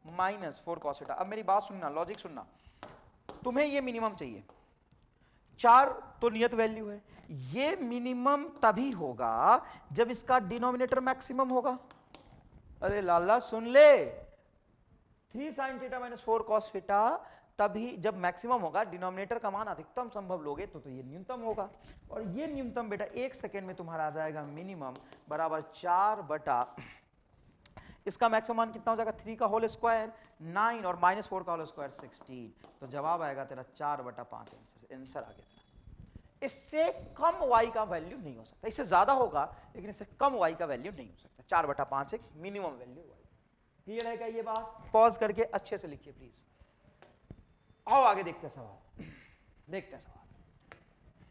minus 4 cos theta. अब मेरी बात सुनना, लॉजिक सुनना, तुम्हें ये मिनिमम चाहिए, 4 तो नियत वैल्यू है, ये मिनिमम तभी होगा जब इसका डिनोमिनेटर मैक्सिमम होगा। अरे लाला सुन ले, 3 sin theta minus 4 cos theta तभी जब मैक्सिमम होगा, डिनोमिनेटर का मान अधिकतम संभव लोगे तो ये न्यूनतम होगा, और ये न्यूनतम बेटा 1 सेकेंड में तुम्हारा आ जाएगा मिनिमम बराबर 4 बटा इसका मैक्सिमम मान कितना हो जाएगा 3 का होल स्क्वायर 9 और माइनस 4 का होल स्क्वायर 16, तो जवाब आएगा तेरा 4/5 आंसर आ गया तेरा। इससे कम y का वैल्यू नहीं हो सकता, इससे ज्यादा होगा लेकिन इससे कम y का वैल्यू नहीं हो सकता, 4/5 एक मिनिमम वैल्यू y। क्लियर है क्या ये बात? पॉज करके अच्छे से लिखिए प्लीज। आओ आगे देखते हैं सवाल, देखते हैं सवाल।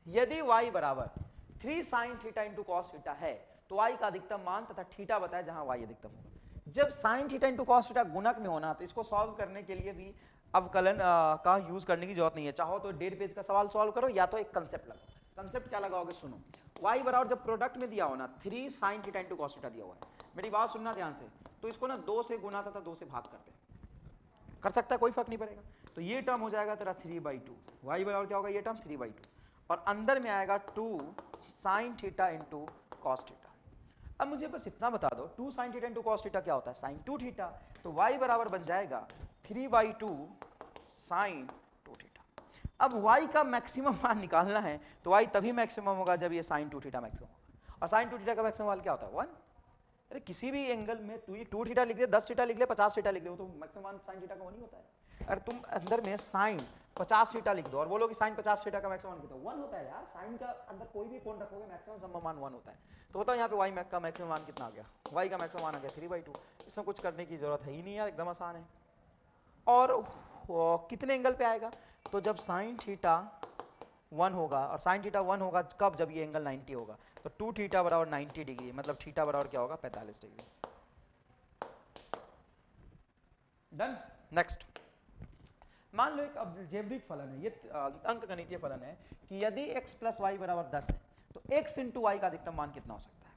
यदि y बराबर 3 sin theta into cos theta है तो y का अधिकतम मान तथा थीटा बताए जहां y अधिकतम होगा। जब sin theta into cos theta गुणक में होना तो इसको सॉल्व करने के लिए भी अवकलन का यूज करने की जरूरत नहीं है, चाहो तो 1.5 पेज का सवाल सॉल्व करो या तो एक कंसेप्ट लगाओ। कंसेप्ट क्या लगाओगे सुनो, y बराबर जब प्रोडक्ट में दिया हो ना 3 sin theta into cos theta दिया हुआ है, मेरी बात सुनना ध्यान से, तो इसको ना 2 से गुना तथा 2 से भाग करते हैं, कर सकता है कोई फर्क नहीं पड़ेगा, तो ये टर्म हो जाएगा तेरा 3/2, y बराबर क्या होगा ये टर्म 3/2, और अंदर में आएगा 2 sin theta into cos theta. अब मुझे बस इतना बता दो 2 sin theta into cos theta क्या होता है, sin 2 थीटा, तो y बराबर बन जाएगा 3/2 sin 2 थीटा। अब y का मैक्सिमम मान निकालना है तो y तभी मैक्सिमम होगा जब ये sin 2 थीटा मैक्सिमम होगा, और sin 2 थीटा का मैक्सिमम वाला क्या होता है 1। अरे किसी भी एंगल में 2 थीटा लिख ले, 10 थीटा लिख ले, 50 थीटा लिख ले, वो तो मैक्सिमम sin थीटा का 1 ही होता है। अरे तुम अंदर में साइन 50 थीटा लिख दो और बोलो कि साइन 50 थीटा का मैक्सिमम कितना 1 होता है यार। साइन का अंदर कोई भी कोण रखोगे मैक्सिमम संभव मान 1 होता है। तो बताओ यहाँ पे y का मैक्सिमम मान कितना आ गया, y का मैक्सिमम मान आ गया 3/2। इसमें कुछ करने की जरूरत है ही नहीं यार, एकदम आसान है। और कितने एंगल पे आएगा, तो जब साइन थीटा 1 होगा, और साइन थीटा 1 होगा कब, जब ये एंगल 90 होगा। तो 2 थीटा बराबर 90 डिग्री, मतलब थीटा बराबर क्या होगा 45 डिग्री। डन। नेक्स्ट, मान लो एक अलजेब्रिक फलन है, ये अंकगणितीय फलन है कि यदि x प्लस वाई बराबर 10 है तो x इंटू वाई का अधिकतम मान कितना हो सकता है।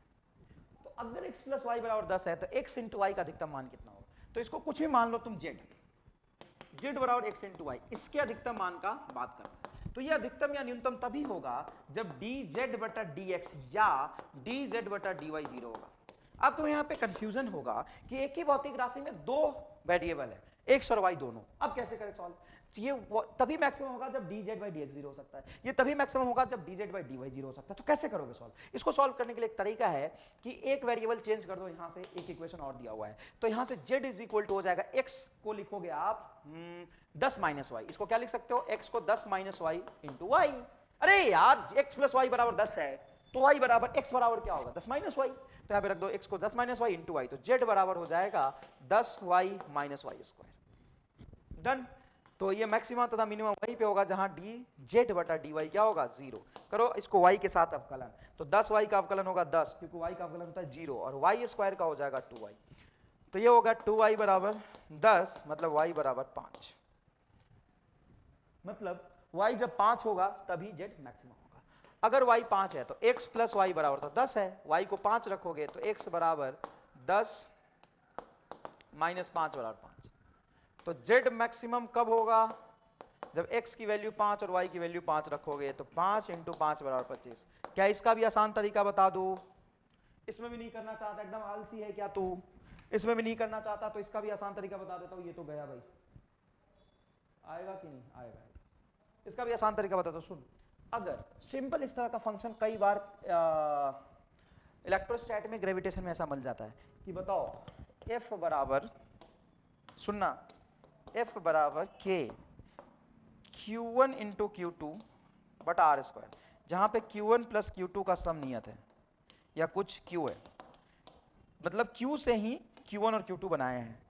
तो अगर x प्लस वाई बराबर 10 है तो x इंटू वाई का अधिकतम मान कितना होगा। तो इसको कुछ भी मान लो तुम z बराबर x इंटू वाई, इसके अधिकतम मान का बात करना। तो ये अधिकतम या न्यूनतम तभी होगा जब dz बटा dx या dz बटा dy 0 होगा। अब तो यहाँ पे कंफ्यूजन होगा कि एक ही भौतिक राशि में दो वेरिएबल है, x और y दोनों। अब कैसे करें सॉल्व, ये तभी मैक्सिमम होगा जब dz by dx 0 हो सकता है, ये तभी मैक्सिमम होगा जब dz by dy 0 हो सकता है। तो कैसे करोगे सॉल्व, इसको सॉल्व करने के लिए एक तरीका है कि एक वेरिएबल चेंज कर दो, यहां से एक इक्वेशन और दिया हुआ है, तो यहां से z इज इक्वल टू हो जाएगा, x को लिखोगे आप 10 माइनस वाई, इसको क्या लिख सकते हो, x को 10 माइनस वाई इंटू वाई। अरे यार x प्लस वाई बराबर 10 है तो y बराबर x बराबर क्या होगा 10 माइनस वाई, तो यहां पे रख दो x को 10 माइनस वाई इंटू वाई, तो z बराबर हो जाएगा 10y minus Y square. Done. तो ये मैक्सिमम तथा मिनिमम वहीं पे होगा जहां dz बटा dy क्या होगा 0। करो इसको y के साथ अवकलन, तो 10y का अवकलन होगा 10, क्योंकि y का अवकलन होता है 0, और y स्क्वायर का हो जाएगा 2y। तो ये होगा 2y बराबर 10, मतलब y बराबर 5, मतलब y जब 5 होगा तभी z मैक्सिमम होगा। अगर y 5 है तो x प्लस वाई बराबर तो 10 है, y को 5 रखोगे तो x बराबर 10 माइनस 5 बराबर 5। तो z मैक्सिमम कब होगा, जब x की वैल्यू 5 और y की वैल्यू 5 रखोगे, तो 5 इंटू 5 बराबर 25। क्या इसका भी आसान तरीका बता दूं, इसमें भी नहीं करना चाहता, एकदम आलसी है क्या तू, इसमें भी नहीं करना चाहता, तो इसका भी आसान तरीका बता देता हूं। ये तो गया भाई, आएगा कि नहीं आएगा, इसका भी आसान तरीका बताता हूं। सुन, अगर सिंपल इस तरह का फंक्शन कई बार इलेक्ट्रोस्टैट में ग्रेविटेशन में ऐसा मिल जाता है कि बताओ f बराबर, सुनना, f बराबर k q1 इंटू q2 बटा आर स्क्वायर, जहां पे q1 प्लस q2 का सम नियत है या कुछ q है, मतलब q से ही q1 और q2 बनाए हैं।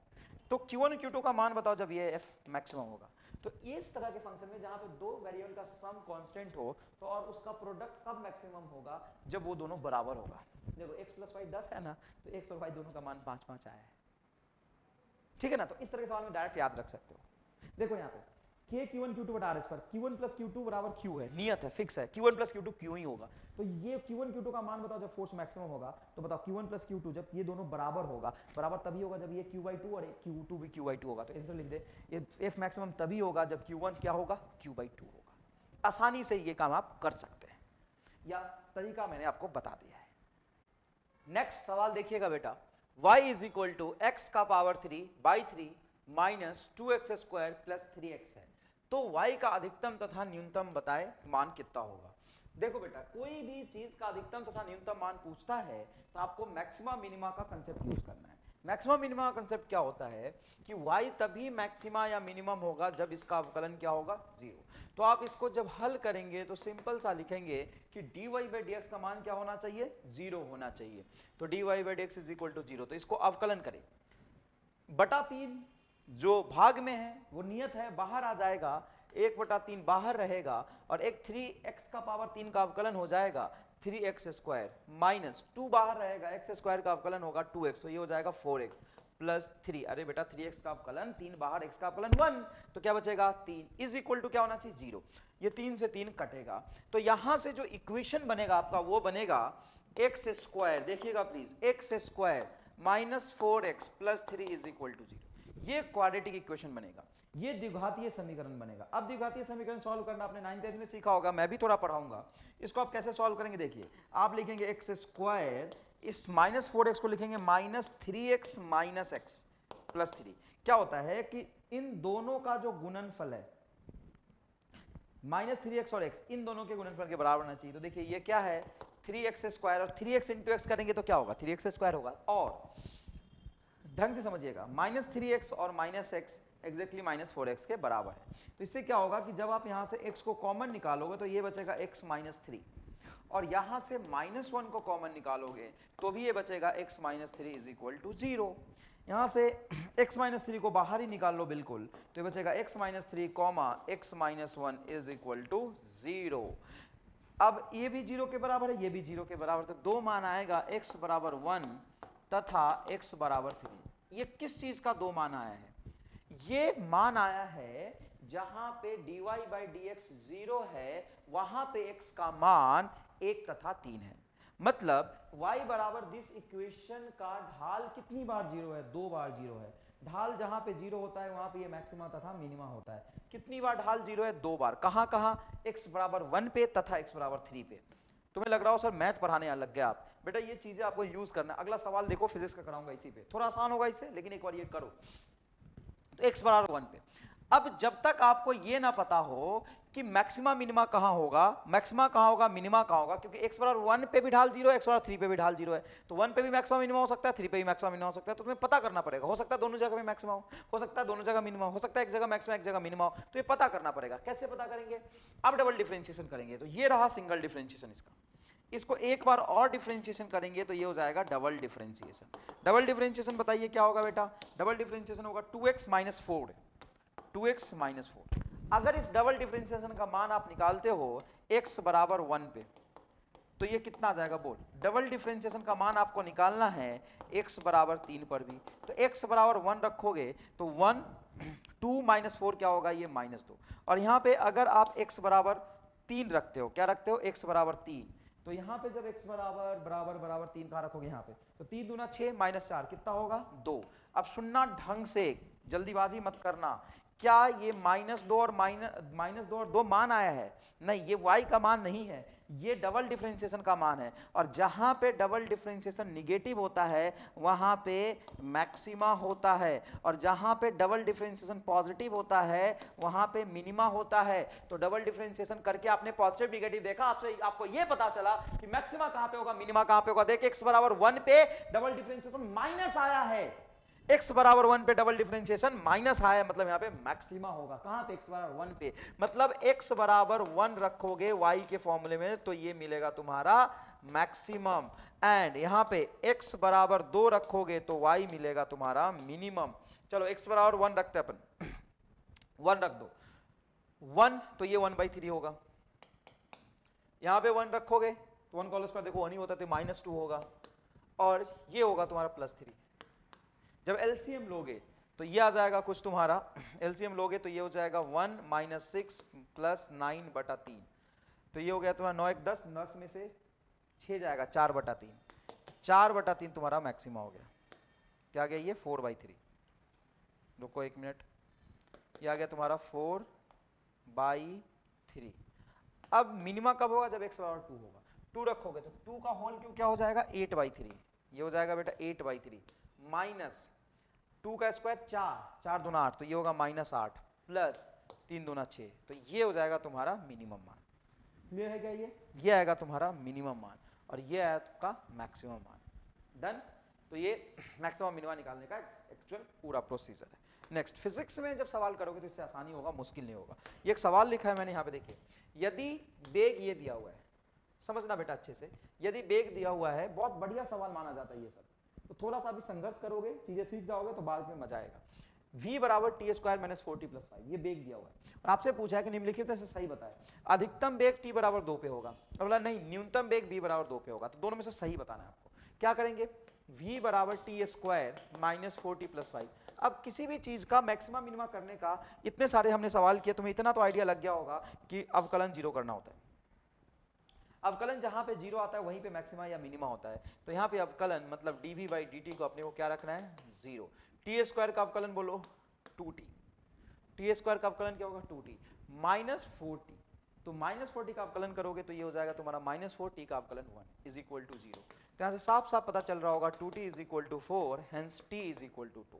तो q1 और q2 का मान बताओ जब ये f मैक्सिमम होगा। तो इस तरह के फंक्शन में जहां पे दो वेरिएबल का सम कांस्टेंट हो, तो और उसका प्रोडक्ट कब मैक्सिमम होगा, जब वो दोनों बराबर होगा। देखो x प्लस वाई 10 है ना, तो x और y दोनों का मान 5 5 आया है, ठीक है ना। तो इस तरह के सवाल में डायरेक्ट याद रख सकते हो। देखो यहाँ पे k q1 q2 बटा r square, q1 plus q2 बराबर q है, नियत है, फिक्स है, q1 प्लस q2 q ही होगा। तो ये q1 q2 का मान बताओ जब फोर्स मैक्सिमम होगा, तो बताओ q1 प्लस q2 जब ये दोनों बराबर होगा, बराबर तभी होगा जब ये q/2 और q2 भी q/2 होगा। तो आंसर लिख दे, ये f मैक्सिमम तभी होगा जब q1 क्या होगा q/2 होगा। आसानी से ये काम आप कर सकते हैं, या तरीका मैंने आपको बता दिया है। नेक्स्ट सवाल देखिएगा बेटा, y is equal to x का power 3/3 minus 2x square plus 3x है, तो y का अधिकतम तथा न्यूनतम बताए मान कितना होगा। देखो बेटा, कोई भी चीज का अधिकतम तथा न्यूनतम मान पूछता है तो आपको मैक्सिमा मिनिमा का कंसेप्ट यूज करना है। मैक्सिमा मिनिमा का कंसेप्ट क्या होता है कि y तभी मैक्सिमा या मिनिमम होगा जब इसका अवकलन क्या होगा 0। तो आप इसको जब हल करेंगे तो सिंपल सा लिखेंगे कि dy by dx का मान क्या होना चाहिए 0 होना चाहिए। तो dy by dx is equal to 0, तो इसको अवकलन करें, बटा 3 जो भाग में है वो नियत है बाहर आ जाएगा, 1/3 बाहर रहेगा, और एक 3x का पावर 3 का अवकलन हो जाएगा 3x स्क्वायर माइनस 2 बाहर रहेगा, x स्क्वायर का अवकलन होगा 2x, तो ये हो जाएगा 4x प्लस 3। अरे बेटा 3x का अवकलन 3 बाहर, x का अवकलन 1, तो क्या बचेगा 3 इज इक्वल टू क्या होना चाहिए 0। ये 3 से 3 कटेगा, तो यहां से जो इक्वेशन बनेगा आपका वो बनेगा x स्क्वायर, देखिएगा please, x square minus 4x plus 3 is equal to 0। ये क्वाड्रेटिक इक्वेशन बनेगा, ये द्विघातीय समीकरण बनेगा। अब द्विघातीय समीकरण सॉल्व करना आपने 9th में सीखा होगा, मैं भी थोड़ा पढ़ाऊंगा। इसको आप कैसे सॉल्व करेंगे, देखिए आप लिखेंगे x स्क्वायर, इस माइनस 4x को लिखेंगे minus 3x minus x plus 3। क्या होता है कि इन दोनों का जो गुणनफल है माइनस 3x और x, इन दोनों के गुणनफल के बराबर होना चाहिए। तो देखिए ये क्या है 3x स्क्वायर, और 3x इंटू एक्स करेंगे तो क्या होगा 3x स्क्वायर होगा। और ढंग से समझिएगा, माइनस 3x और माइनस x एग्जैक्टली -4x के बराबर है। तो इससे क्या होगा कि जब आप यहाँ से x को कॉमन निकालोगे तो ये बचेगा x - 3, और यहाँ से -1 को कॉमन निकालोगे तो भी ये बचेगा x - 3 इज इक्वल टू 0। यहाँ से x - 3 को बाहर ही निकाल लो बिल्कुल, तो ये बचेगा x - 3 comma x - 1 is equal to 0। अब ये भी 0 के बराबर है, ये भी 0 के बराबर, तो दो मान आएगा x बराबर 1 तथा x बराबर 3। ये किस चीज का दो मान आया है? ये मान आया है जहां पे dy बाई dx 0 है, वहां पे x का मान 1 तथा 3 है। मतलब y बराबर दिस इक्वेशन का ढाल कितनी बार 0 है? 2 बार 0 है। ढाल जहां पे 0 होता है वहां पे ये मैक्सिमा तथा मिनिमा होता है। कितनी बार ढाल 0 है? 2 बार। कहां कहां? x बराबर 1 पे तथा x बराबर 3 पे। तुम्हें लग रहा हो सर मैथ पढ़ाने लग गया आप, बेटा ये चीजें आपको यूज करना है। अगला सवाल देखो, फिजिक्स का कराऊंगा इसी पे, थोड़ा आसान होगा इससे, लेकिन एक बार ये करो। तो x बराबर 1 पे। अब जब तक आपको ये ना पता हो कि मैक्सिमा मिनिमा कहां होगा, मैक्सिमा कहां होगा, मिनिमा कहां होगा, क्योंकि x बराबर 1 पे भी ढाल 0 है, x बराबर 3 पे भी ढाल 0 है, तो 1 पे भी मैक्सिमा मिनिमा हो सकता है, 3 पे भी मैक्सिमा मिनिमा हो सकता है। तो तुम्हें पता करना पड़ेगा, हो सकता है दोनों जगह में मैक्सिमा हो सकता है दोनों जगह मिनिमा हो सकता है एक जगह मैक्सिमा एक जगह मिनिमा हो, तो ये पता करना पड़ेगा। कैसे पता करेंगे? अब डबल डिफरेंशिएशन करेंगे, तो ये रहा सिंगल डिफरेंशिएशन इसका। इसको एक बार और डिफरेंशिएशन करेंगे तो ये हो जाएगा डबल डिफरेंशिएशन। डबल डिफरेंशिएशन बताइए क्या होगा बेटा? डबल डिफरेंशिएशन होगा 2x - 4, 2x - 4। अगर इस डबल डिफरेंशिएशन का मान आप निकालते हो x बराबर 1 पे, तो ये कितना आ जाएगा बोल? डबल डिफरेंशिएशन का मान आपको निकालना है x बराबर 3 पर भी, तो x बराबर 1 रखोगे तो 1 2 - 4 क्या होगा? ये -2। और यहाँ पे अगर आप x बराबर 3 रखते हो, क्या रखते हो? x बराबर 3, तो यहाँ पे जब x बराबर बराबर बराबर 3 कहाँ रखोगे? यहाँ पे, तो 3 दूना 6 -4 कितना होगा? 2। अब सुनना ढंग से, जल्दीबाजी मत करना। क्या ये -2 और -2 और 2 मान आया है? नहीं, ये y का मान नहीं है, ये डबल डिफरेंशिएशन का मान है। और जहां पे डबल डिफरेंशिएशन निगेटिव होता है वहां पे मैक्सिमा होता है, और जहां पे डबल डिफरेंशिएशन पॉजिटिव होता है वहां पे मिनिमा होता है। तो डबल डिफरेंशिएशन करके आपने पॉजिटिव निगेटिव देखा, आपको ये पता चला कि मैक्सिमा कहां पे होगा, मिनिमा कहां पे होगा। देख x बराबर 1 पे डबल डिफरेंशिएशन माइनस आया है, x बराबर 1 पे डबल डिफरेंशिएशन माइनस आया है, मतलब यहां पे मैक्सिमा होगा। कहां पे? x बराबर 1 पे। मतलब x बराबर 1 रखोगे y के फॉर्मूले में तो ये मिलेगा तुम्हारा मैक्सिमम, एंड यहां पे x बराबर 2 रखोगे तो y मिलेगा तुम्हारा मिनिमम। चलो x बराबर 1 रखते हैं अपन, 1 रख दो, 1 तो ये 1/3 होगा। यहां पे 1 रखोगे तो 1 का होल स्क्वायर देखो 1 ही होता है, तो -2 होगा, और ये होगा तुम्हारा +3। जब एलसीएम लोगे तो ये आ जाएगा कुछ तुम्हारा, एलसीएम लोगे तो ये हो जाएगा 1 - 6 + 9/3, तो ये हो गया तुम्हारा 9 1 10, 10 में से 6 जाएगा 4/3, 4/3 तुम्हारा मैक्सिमा हो गया। क्या आ गया? ये 4/3। रुको 1 मिनट, ये आ गया तुम्हारा 4/3। अब मिनिमा कब होगा? जब x बराबर 2 होगा। 2 रखोगे तो 2 का होल क्यों क्या हो जाएगा? 8/3। ये हो जाएगा बेटा 8/3 माइनस 2 का स्क्वायर 4, 4 दूना 8, तो ये होगा -8 प्लस 3 दूना 6, तो ये हो जाएगा तुम्हारा मिनिमम मान। क्लियर है क्या? ये आएगा तुम्हारा मिनिमम मान और ये आया आपका मैक्सिमम मान। डन? तो ये मैक्सिमम मिनिमम निकालने का एक्चुअल पूरा प्रोसीजर है। नेक्स्ट, फिजिक्स में जब सवाल करोगे तो इससे आसानी होगा, मुश्किल नहीं होगा। ये एक सवाल लिखा है मैंने यहाँ पे, देखिए, यदि बेग ये दिया हुआ है, समझना बेटा अच्छे से, यदि बेग दिया हुआ है, बहुत बढ़िया सवाल माना जाता है ये सब, तो थोड़ा सा अभी संघर्ष करोगे, चीजें सीख जाओगे तो बाद में मजा आएगा। v बराबर t² - 40 + 5, ये बेग दिया हुआ है और आपसे पूछा है कि निम्नलिखित में से सही बताएं। अधिकतम बेग t बराबर 2 पे होगा, और बोला नहीं न्यूनतम बेग v बराबर 2 पे होगा, तो दोनों में से सही बताना है आपको। क्या करेंगे? v बराबर t² - 40 + 5। अब किसी भी चीज का मैक्सिमम मिनिमा करने का, इतने सारे हमने सवाल किए, तुम्हें इतना तो आइडिया लग गया होगा कि अवकलन 0 करना होता है। अवकलन जहां पे 0 आता है वहीं पे मैक्सिमा या मिनिमा होता है, तो यहाँ पे अवकलन मतलब dv/dt को अपने को क्या रखना है? 0। t² का अवकलन बोलो 2t, t² का अवकलन क्या होगा? 2t -4t, तो -4t का अवकलन करोगे तो ये हो जाएगा तुम्हारा -4t का अवकलन 1 = 0। तो यहाँ से साफ साफ पता चल रहा होगा 2t = 4, हेंस t = 2।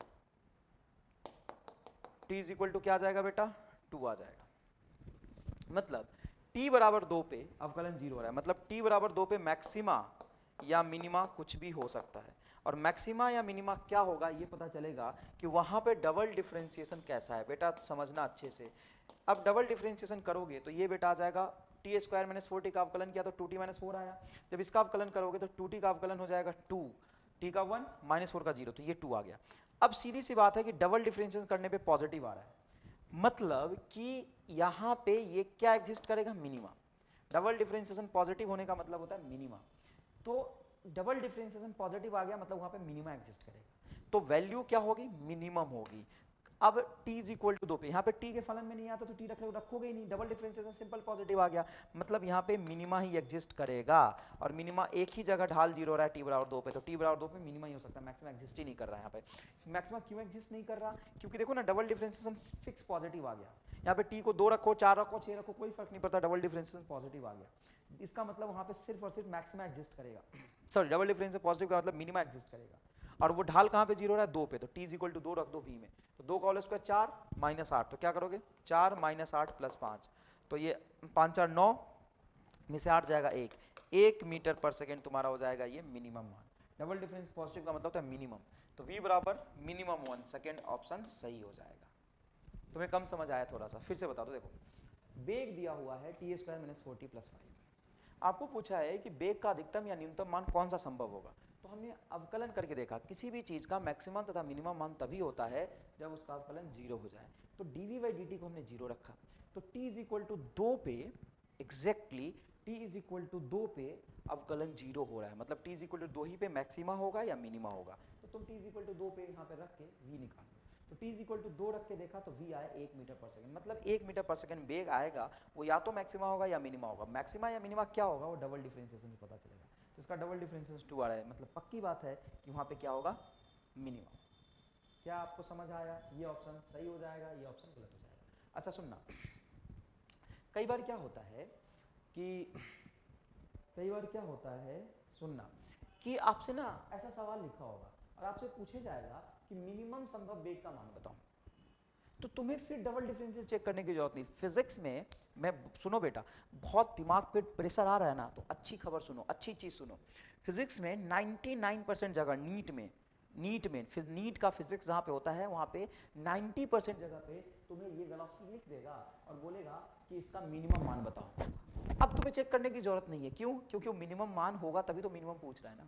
t = क्या आ जाएगा बेटा? 2 आ जाएगा। मतलब t बराबर 2 पे अवकलन 0 हो रहा है, मतलब t बराबर 2 पे मैक्सिमा या मिनिमा कुछ भी हो सकता है। और मैक्सिमा या मिनिमा क्या होगा ये पता चलेगा कि वहाँ पे डबल डिफरेंशिएशन कैसा है। बेटा समझना अच्छे से, अब डबल डिफरेंशिएशन करोगे तो ये बेटा आ जाएगा टी स्क्वायर माइनस 4t का अवकलन किया तो 2t माइनस 4 आया। जब इसका अवकलन करोगे तो 2t का अवकलन हो जाएगा 2, t का 1 माइनस 4 का 0, तो ये 2 आ गया। अब सीधी सी बात है कि डबल डिफरेंशिएशन करने पे पॉजिटिव आ रहा है, मतलब कि यहाँ पे ये क्या एग्जिस्ट करेगा, मिनिमा। डबल डिफरेंशिएशन पॉजिटिव होने का मतलब होता है मिनिमा, तो डबल डिफरेंशिएशन पॉजिटिव आ गया मतलब वहाँ पे मिनिमा एग्जिस्ट करेगा, तो वैल्यू क्या होगी, मिनिमम होगी। अब t इज इक्वल टू 2 पे, यहाँ पे t के फलन में नहीं आता तो t रखोगे ही नहीं, डबल डिफरेंशिएशन सिंपल पॉजिटिव आ गया, मतलब यहाँ पे मिनिमा ही एग्जिस्ट करेगा। और मिनिमा एक ही जगह ढाल 0 हो रहा है t बराबर 2 पे, तो t बराबर 2 पे मिनिमा ही हो सकता है, मैक्सिमम एग्जिस्ट ही नहीं कर रहा है। यहाँ पे मैक्सिमम क्यों एग्जिस्ट नहीं कर रहा, क्योंकि देखो ना डबल डिफरेंशिएशन फिक्स पॉजिटिव आ गया। यहाँ पे t को 2 रखो, 4 रखो, 6 रखो, कोई फर्क नहीं पड़ता, डबल डिफरेंशिएशन पॉजिटिव आ गया। इसका मतलब वहाँ पे सिर्फ और सिर्फ मैक्सिमा एग्जिस्ट करेगा, सॉरी डबल डिफरेंशिएशन पॉजिटिव का मतलब मिनिमा एग्जिस्ट करेगा। और वो ढाल कहाँ पे 0 हो रहा है, 2 पे, तो t इज इक्वल टू 2 रख दो v में, तो 2 का होल स्क्वायर 4 माइनस 8, तो क्या करोगे 4 माइनस 8 प्लस 5, तो ये 5 4 9 में से 8 जाएगा 1 मीटर पर सेकेंड तुम्हारा हो जाएगा ये मिनिमम मान। डबल डिफरेंस पॉजिटिव का मतलब होता है मिनिमम, तो v बराबर मिनिमम 1, सेकेंड ऑप्शन सही हो जाएगा। तुम्हें कम समझ आया थोड़ा सा, फिर से बता दो। देखो बेग दिया हुआ है T square minus 4t plus 5, आपको पूछा है कि बेग का अधिकतम या न्यूनतम मान कौन सा संभव होगा, तो हमने अवकलन करके देखा किसी भी चीज़ का मैक्सिमम तथा मिनिमम मान तभी होता है जब उसका अवकलन 0 हो जाए, तो dv/dt को हमने 0 रखा, तो t इज इक्वल टू 2 पे exactly t is equal to 2 पे अवकलन 0 हो रहा है, मतलब t इज इक्वल टू 2 ही पे मैक्सिमा होगा या मिनिमा होगा, तो तुम t इज इक्वल टू 2 पे यहाँ पे रख के v निकालो, तो t इज इक्वल टू 2 रख के देखा तो v आया 1 मीटर पर सेकंड, मतलब 1 मीटर पर सेकंड बेग आएगा, वो या तो मैक्सिमा होगा या मिनिमा होगा। मैक्सिमा या मिनिमा क्या होगा वो डबल डिफरेंशिएशन से पता चलेगा, तो इसका डबल डिफरेंशिएशन 2 आ रहा है, मतलब पक्की बात है कि वहाँ पे क्या होगा, मिनिमा। क्या आपको समझ आया, ये ऑप्शन सही हो जाएगा, ये ऑप्शन गलत हो जाएगा। अच्छा सुनना, कई बार क्या होता है सुनना कि आपसे ना ऐसा सवाल लिखा होगा और आपसे पूछे जाएगा कि मिनिमम संभव बेग का मान बताओ, तो तुम्हें फिर डबल डिफरेंशियल चेक करने की जरूरत नहीं। फिजिक्स में मैं, सुनो बेटा, बहुत दिमाग पे प्रेशर आ रहा है ना, तो अच्छी खबर सुनो, अच्छी चीज सुनो। फिजिक्स में 99% जगह नीट का फिजिक्स जहाँ पे होता है वहाँ पे 90% जगह पे तुम्हें ये वेलोसिटी लिख देगा और बोलेगा कि इसका मिनिमम मान बताओ। अब तुम्हें चेक करने की जरूरत नहीं है, क्यों, क्योंकि वो मिनिमम मान होगा तभी तो मिनिमम पूछ रहा है ना।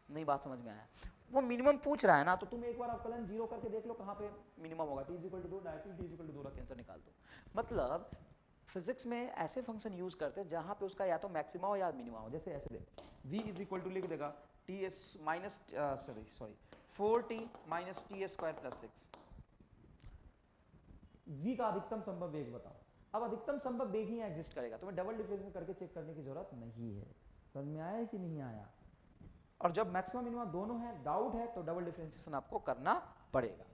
नहीं बात समझ में आया, वो मिनिमम पूछ रहा है ना, तो तुम एक बार अवकलन 0 करके देख लो कहाँ पे मिनिमम होगा, t is equal to 2, directly t is equal to 2 रख के आंसर निकाल दो। मतलब फिजिक्स में ऐसे फंक्शन यूज करते हैं जहाँ पे उसका या तो मैक्सिमा हो या मिनिमा हो, जैसे ऐसे दे v इज इक्वल टू लिख देगा t s minus 4t minus T square plus 6, v का अधिकतम संभव वेग बताओ। अब अधिकतम संभव वेग ही एग्जिस्ट करेगा, तुम्हें डबल डिफरेंशिएशन करके चेक करने की जरूरत नहीं है। समझ में आया कि नहीं आया? और जब मैक्सिमम मिनिमम दोनों है, डाउट है, तो डबल डिफरेंशिएशन आपको करना पड़ेगा।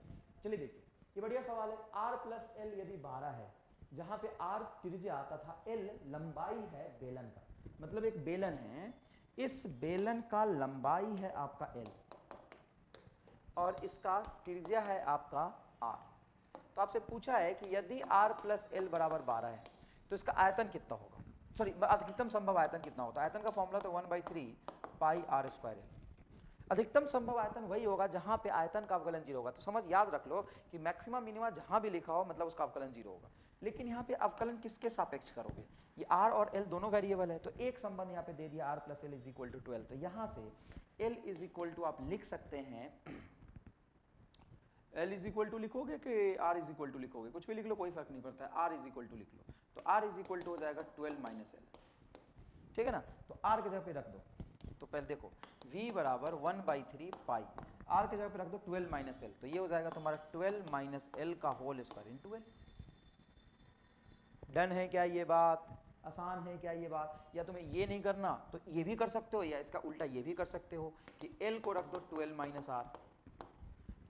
चलिए देखिए, ये बढ़िया सवाल है। r प्लस एल यदि 12 है, जहां पे r त्रिज्या तथा l लंबाई है बेलन का, मतलब एक बेलन है, इस बेलन का लंबाई है आपका l और इसका त्रिज्या है आपका r, तो आपसे पूछा है कि यदि r प्लस एल बराबर 12 है तो इसका आयतन कितना होगा, सॉरी अधिकतम संभव आयतन कितना होता है। आयतन का फॉर्मूला तो 1/3 पाई r स्क्वायर है। अधिकतम संभव आयतन वही होगा जहां पे आयतन का अवकलन 0 होगा, तो समझ याद रख लो कि मैक्सिमम मिनिमा जहां भी लिखा हो मतलब उसका अवकलन 0 होगा। लेकिन यहाँ पे अवकलन किसके सापेक्ष करोगे, ये r और l दोनों वेरिएबल है, तो एक संबंध यहाँ पे दे दिया r plus L is equal to 12, तो यहाँ से l इज इक्वल टू आप लिख सकते हैं, l इज इक्वल टू लिखोगे कि r इज इक्वल टू लिखोगे, कुछ भी लिख लो कोई फर्क नहीं पड़ता है, r इज इक्वल टू लिख लो, तो r इज इक्वल टू हो जाएगा 12 माइनस एल, ठीक है ना। तो r के जगह पे रख दो, तो पहले देखो v बराबर 1/3 पाई, r के जगह पे रख दो 12 माइनस एल, तो ये हो जाएगा तुम्हारा 12 माइनस एल का whole square into L. Done है क्या ये बात, आसान है क्या ये बात, या तुम्हें ये नहीं करना तो ये भी कर सकते हो, या इसका उल्टा ये भी कर सकते हो कि l को रख दो 12 माइनस आर।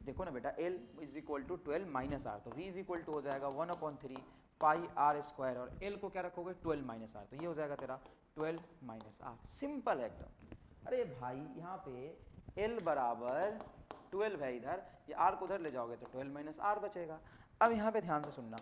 देखो ना बेटा, l is equal to 12 minus R, तो v इज इक्वल टू हो जाएगा 1/3 पाई आर स्क्वायर, और l को क्या रखोगे 12 माइनस आर, तो ये हो जाएगा तेरा 12 माइनस आर। सिंपल है एकदम। अरे भाई यहाँ पे l बराबर 12 है इधर, ये r को उधर ले जाओगे तो 12 माइनस आर बचेगा। अब यहाँ पे ध्यान से सुनना,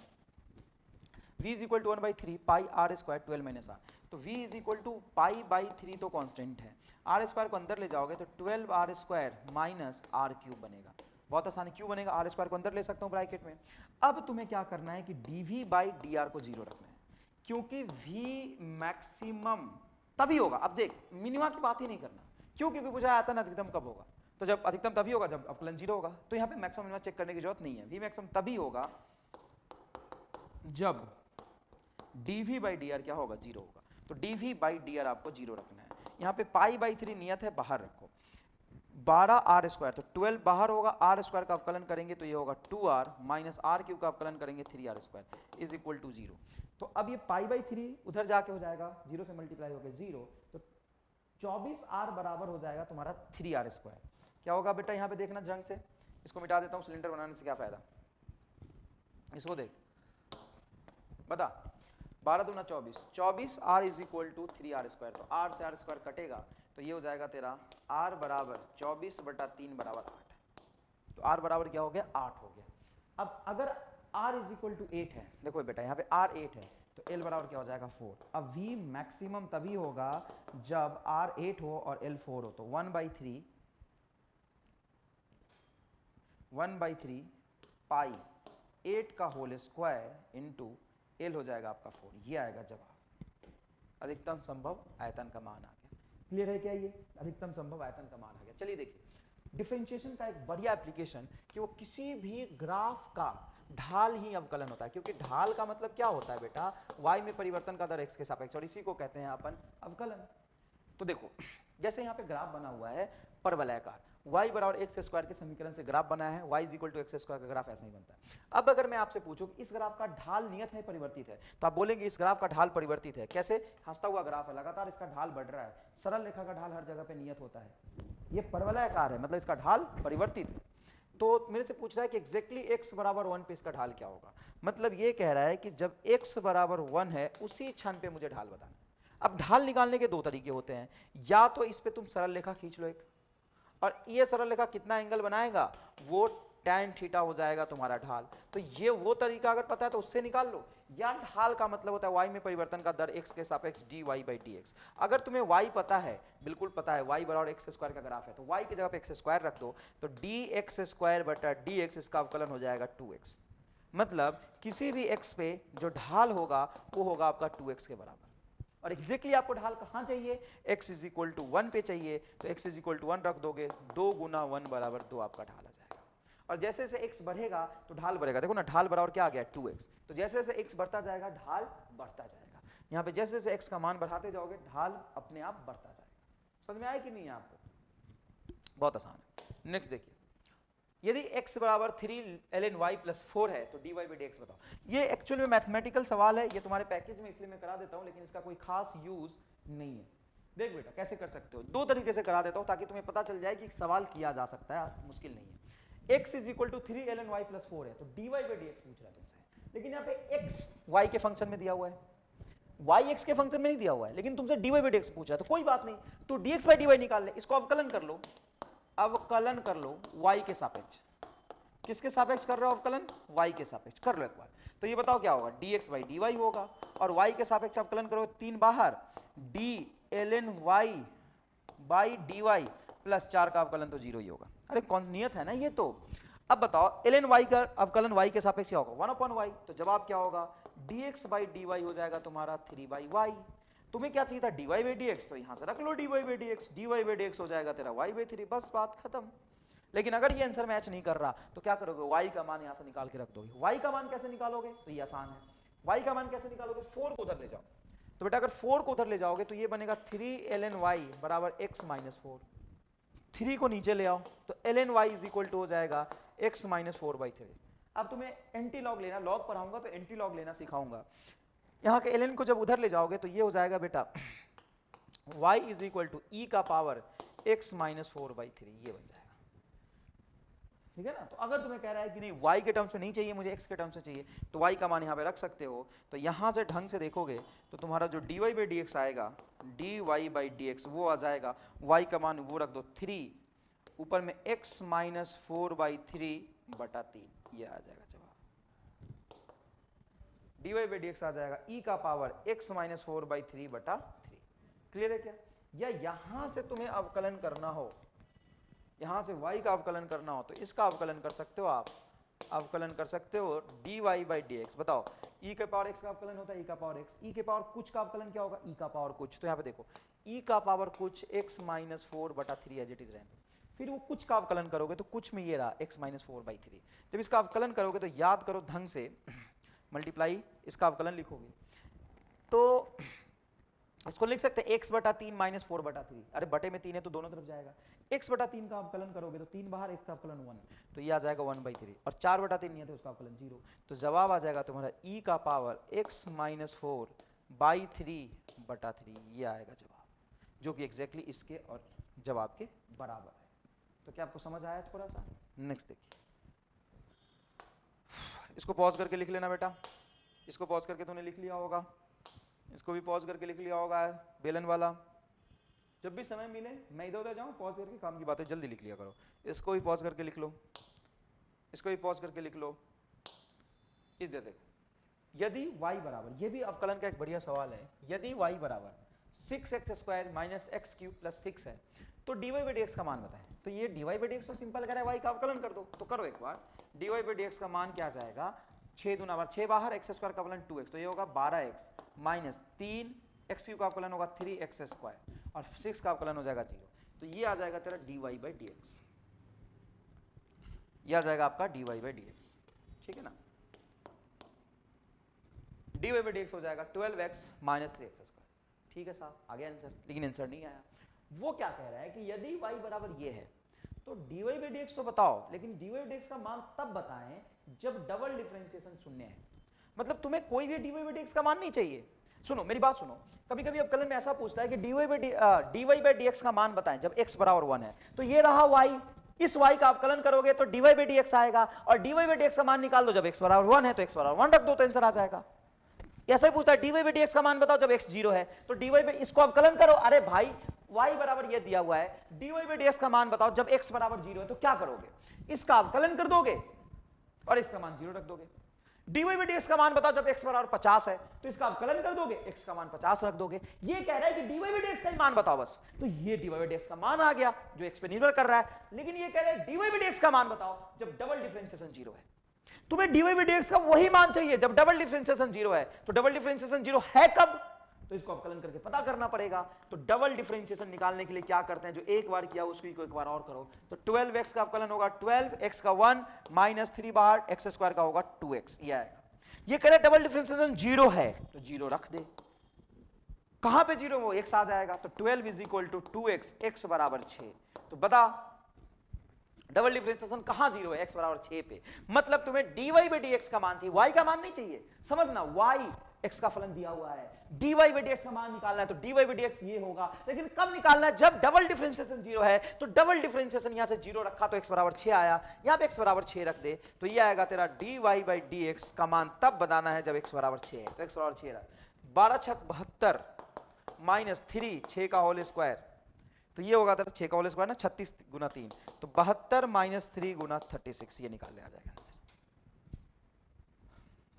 v is equal to 1/3 pi R square 12 minus R, तो v इज इक्वल टू पाई/3 तो कांस्टेंट है, आर स्क्वायर को अंदर ले जाओगे तो 12 R square minus R cube बनेगा। बहुत आसानी, क्यों बनेगा, आर स्क्वायर को अंदर ले सकता हूँ ब्रैकेट में। अब तुम्हें क्या करना है कि dv/dr को जीरो रखना है, क्योंकि v मैक्सिमम तभी होगा। अब देख, मिनिमा की बात ही नहीं करना, क्यों, क्योंकि पूछा आयतन अधिकतम कब होगा, तो जब अधिकतम तभी होगा जब अवकलन जीरो होगा। तो यहाँ पे मैक्सिमम मिनिमा चेक करने की जरूरत नहीं है, v मैक्सिमम तभी होगा जब dv/dr क्या होगा, जीरो होगा। तो dv/dr आपको जीरो रखना है। यहाँ पे पाई/3 नियत है, बाहर रखो, 12 आर स्क्वायर, तो 12 बाहर होगा, आर स्क्वायर का अवकलन करेंगे तो ये होगा 2r माइनस आर क्यूब का अवकलन करेंगे 3r square is equal to 0। तो अब ये पाई/3 उधर जाके हो जाएगा, 0 से मल्टीप्लाई होकर 0, तो 24r बराबर हो जाएगा तुम्हारा 3r स्क्वायर। क्या होगा बेटा, यहाँ पे देखना ढंग से, इसको मिटा देता हूँ, सिलेंडर बनाने से क्या फायदा, इसको देख, बता, 12 दूना 24, 24r is equal to 3r square, तो r से r स्क्वायर कटेगा तो ये हो जाएगा तेरा r बराबर 24/3 बराबर 8, तो r बराबर क्या हो गया, 8 हो गया। अब अगर r इज इक्वल टू 8 है, देखो बेटा यहाँ पे r 8 है, तो l बराबर क्या हो जाएगा 4। अब v मैक्सिमम तभी होगा जब r 8 हो और l 4 हो, तो 1/3 पाई 8 का होल स्क्वायर इंटू एल हो जाएगा आपका 4, ये आएगा जवाब। अधिकतम संभव आयतन का मान आ गया। क्लियर है क्या, ये अधिकतम संभव आयतन का मान आ गया। चलिए देखिए, डिफरेंशिएशन का एक बढ़िया एप्लीकेशन कि वो किसी भी ग्राफ का ढाल ही अवकलन होता है, क्योंकि ढाल का मतलब क्या होता है बेटा, y में परिवर्तन का दर x के सापेक्ष, और इसी को कहते हैं अपन अवकलन। तो देखो, जैसे यहाँ पे ग्राफ बना हुआ है परवलयाकार, y बराबर एक्स स्क्वायर के समीकरण से ग्राफ बनाया है, y is equal to X square का ग्राफ ऐसा ही बनता है। अब अगर मैं आपसे पूछूं कि इस ग्राफ का ढाल नियत है परिवर्तित है, तो आप बोलेंगे इस ग्राफ का ढाल परिवर्तित है। कैसे, हंसता हुआ ग्राफ है, लगातार इसका ढाल बढ़ रहा है, सरल रेखा का ढाल हर जगह पे नियत होता है, ये परवलयाकार है, मतलब इसका ढाल परिवर्तित है। तो मेरे से पूछ रहा है कि एग्जैक्टली x बराबर 1 पे इसका ढाल क्या होगा, मतलब ये कह रहा है कि जब x बराबर 1 है उसी क्षण पे मुझे ढाल बताना। अब ढाल निकालने के दो तरीके होते हैं, या तो इस पे तुम सरल रेखा खींच लो एक, और ये सरल रेखा कितना एंगल बनाएगा, वो tan थीटा हो जाएगा तुम्हारा ढाल। तो ये वो तरीका अगर पता है तो उससे निकाल लो, या ढाल का मतलब होता है y में परिवर्तन का दर x के सापेक्ष dy/dx। अगर तुम्हें y पता है, बिल्कुल पता है, y बराबर एक्स स्क्वायर का ग्राफ है, तो y की जगह पे एक्स स्क्वायर रख दो, तो dx² इसका अवकलन हो जाएगा 2x। मतलब किसी भी x पे जो ढाल होगा वो होगा आपका 2x के बराबर। और एग्जैक्टली आपको ढाल कहाँ चाहिए, x इज इक्वल टू 1 पे चाहिए, तो x इज इक्वल टू 1 रख दोगे, 2 गुना 1 बराबर 2 आपका ढाल आ जाएगा। और जैसे जैसे x बढ़ेगा तो ढाल बढ़ेगा, देखो ना ढाल बराबर क्या आ गया 2x, तो जैसे जैसे x बढ़ता जाएगा ढाल बढ़ता जाएगा। यहाँ पे जैसे जैसे x का मान बढ़ाते जाओगे ढाल अपने आप बढ़ता जाएगा। समझ में आया कि नहीं है आपको, बहुत आसान है। नेक्स्ट देखिए, यदि x बराबर 3 ln y प्लस 4 है तो dy/dx बताओ। ये एक्चुअल में मैथमेटिकल सवाल है, ये तुम्हारे पैकेज में इसलिए मैं करा देता हूँ, लेकिन इसका कोई खास यूज नहीं है। देख बेटा कैसे कर सकते हो, दो तरीके से करा देता हूँ ताकि तुम्हें पता चल जाए कि सवाल किया जा सकता है, मुश्किल नहीं है। x is equal to 3 ln y plus 4 है, तो dy/dx पूछ रहा है तुमसे, लेकिन यहाँ पे x y के फंक्शन में दिया हुआ है, y x के फंक्शन में नहीं दिया हुआ है, लेकिन तुमसे dy/dx पूछ रहा है, तो कोई बात नहीं, तो dx/dy निकाल ले, इसको अवकलन कर लो, अवकलन कर लो y के सापेक्ष। किसके सापेक्ष कर रहे हो अवकलन, y के सापेक्ष कर लो एक बार। तो ये बताओ क्या होगा, dx/dy होगा, और y के सापेक्ष अवकलन करोगे 3 बाहर, d ln y/dy प्लस 4 का अवकलन तो 0 ही होगा। अरे कौन नियत है ना ये तो। अब बताओ ln y का अवकलन y के सापेक्ष क्या होगा, 1/y, तो जवाब क्या होगा, dx/dy हो जाएगा तुम्हारा 3/y। तुम्हें क्या चाहिए था, dy/dx, तो यहां से रख लो dy/dx, dy/dx हो जाएगा तेरा y/3, बस बात खत्म। लेकिन अगर ये आंसर मैच नहीं कर रहा तो क्या करोगे, y का मान यहां से निकाल के रख दोगे। y का मान कैसे निकालोगे, तो ये आसान है, y का मान कैसे निकालोगे, 4 को उधर ले जाओ, तो बेटा अगर 4 को उधर ले जाओगे तो ये बनेगा 3 ln y बराबर x माइनस 4, 3 को नीचे ले आओ तो ln y is equal to हो जाएगा x माइनस 4/3। अब तुम्हें एंटी लॉग लेना, लॉग पढ़ाऊंगा तो एंटी लॉग लेना सिखाऊंगा। यहाँ के ln को जब उधर ले जाओगे तो ये हो जाएगा बेटा y is equal to e का पावर x माइनस 4/3, ये बन जाएगा। ठीक है ना। तो अगर तुम्हें कह रहा है कि नहीं y के टर्म्स में नहीं चाहिए, मुझे x के टर्म्स में चाहिए, तो y का मान यहाँ पे रख सकते हो। तो यहाँ से ढंग से देखोगे तो तुम्हारा जो dy/dx आएगा, dy/dx वो आ जाएगा, y का मान वो रख दो 3, ऊपर में x माइनस 4/3/3, ये आ जाएगा जवाब। dy बाई डी आ जाएगा e का पावर x माइनस 4/3/3। क्लियर है क्या? या यहां से तुम्हें अवकलन करना हो, यहां से y का अवकलन करना हो तो इसका अवकलन कर सकते हो आप, अवकलन कर सकते हो dy बाई डी। बताओ e के पावर x का अवकलन होता है e का पावर x, e के पावर कुछ का अवकलन क्या होगा e का पावर कुछ। तो यहाँ पे देखो e का पावर कुछ x minus 4/3 as it is रहने। फिर वो कुछ का अवकलन करोगे तो कुछ में ये रहा x माइनस 4/3। जब इसका अवकलन करोगे तो याद करो ढंग से, मल्टीप्लाई इसका अवकलन लिखोगे तो इसको लिख सकते हैं x/3 माइनस 4/3। अरे बटे में 3 है तो दोनों तरफ जाएगा। x/3 का अवकलन करोगे तो 3 बाहर, x का अवकलन 1, तो ये आ जाएगा 1/3। और 4/3 नहीं है तो उसका अवकलन 0। तो जवाब आ जाएगा तुम्हारा e का पावर x माइनस 4/3/3, ये आएगा जवाब, जो कि एग्जैक्टली इसके और जवाब के बराबर है। तो क्या आपको समझ आया थोड़ा सा? नेक्स्ट देखिए, इसको पॉज करके लिख लेना बेटा, इसको पॉज करके तूने लिख लिया होगा, इसको भी पॉज करके लिख लिया होगा बेलन वाला। जब भी समय मिले मैं इधर उधर जाऊँ, पॉज करके काम की बातें जल्दी लिख लिया करो। इसको भी पॉज करके लिख लो, इसको भी पॉज करके लिख लो। इधर देखो, यदि y बराबर, ये भी अवकलन का एक बढ़िया सवाल है, यदि y बराबर 6x² minus x cube plus 6 है तो dy बाई डी का मान बताएं। तो ये dy बाई डी तो सिंपल कह रहा है y का अवकलन कर दो, तो करो एक बार। dy बाई डी का मान क्या आ जाएगा, 6 दूना बार 6 बाहर, x स्क्वायर का अवकलन 2x, तो ये होगा 12x माइनस 3x क्यूब का अवकलन होगा 3x² और 6 का अवकलन हो जाएगा 0। तो ये आ जाएगा तेरा dy बाई डी, ये आ जाएगा आपका dy बाई डी। ठीक है ना, dy बाई डी हो जाएगा 12x माइनस 3x²। ठीक है साहब, आ गया आंसर। लेकिन आंसर नहीं आया। वो क्या कह रहा है कि यदि y बराबर ये है तो dy बाई डी तो बताओ, लेकिन dy बाई डी का मान तब बताएं जब डबल डिफरेंशिएशन शून्य है। मतलब तुम्हें कोई भी dy बाई डी का मान नहीं चाहिए। सुनो मेरी बात सुनो, कभी कभी अवकलन में ऐसा पूछता है कि dy बाई डी का मान बताएं जब x बराबर 1 है। तो ये रहा y, इस y का अवकलन करोगे तो dy बाई डी आएगा, और dy बाई डी का मान निकाल दो जब x बराबर 1 है, तो x बराबर 1 रख दो तो आंसर आ जाएगा। ऐसा ही पूछता है dy बाई डी का मान बताओ जब x 0 है, तो dy बाई इसको अवकलन करो। अरे भाई y बराबर ये दिया हुआ है, dy बाई डी का मान बताओ जब x बराबर 0 है, तो क्या करोगे, इसका अवकलन कर दोगे और इसका मान 0 रख दोगे। dy बाई डी का मान बताओ जब x बराबर 50 है, तो इसका अवकलन कर दोगे, x का मान 50 रख दोगे। ये कह रहा है कि dy बाई डी का मान बताओ बस, तो ये dy बाई डी का मान आ गया जो x पे निर्भर कर रहा है। लेकिन ये कह रहा है dy बाई डी का मान बताओ जब डबल डिफरेंशिएशन 0 है। तुम्हें dy बाई डी का वही मान चाहिए जब डबल डिफरेंशिएशन 0 है। तो डबल डिफरेंशिएशन 0 है कब, तो इसको अवकलन करके पता करना पड़ेगा। तो डबल डिफरेंशिएशन निकालने के लिए क्या करते हैं, जो एक बार किया उसको एक बार और करो। तो 12x का अवकलन होगा 12, x का 1 माइनस 3 बाहर, x स्क्वायर का होगा 2x, ये आएगा। ये कह रहे डबल डिफरेंशिएशन 0 है तो 0 रख दे। कहां पे 0 वो x आ जाएगा, तो 12 is equal to 2x, x बराबर 6। तो बता डबल डिफरेंशिएशन कहां 0 है, x बराबर 6 पे। मतलब तुम्हें dy बाई dx का मान चाहिए, y का मान नहीं चाहिए। समझना, y x का फलन दिया हुआ है, dy बाई dx का मान निकालना है तो dy बाई dx ये होगा। लेकिन कब निकालना है, जब डबल डिफरेंशिएशन 0 है। तो डबल डिफरेंशिएशन यहां से 0 रखा तो x बराबर 6 आया, यहां पे x बराबर 6 रख दे, तो ये आएगा तेरा dy बाई dx का मान तब बताना है जब x बराबर 6 है। तो x बराबर 6 रख, 12 छक 72 माइनस 3, 6 का होल स्क्वायर, तो ये होगा तेरा 6 का होल स्क्वायर ना, 36 गुना 3, तो 72 माइनस 3 गुना 36, ये निकाल ले आ जाएगा आंसर।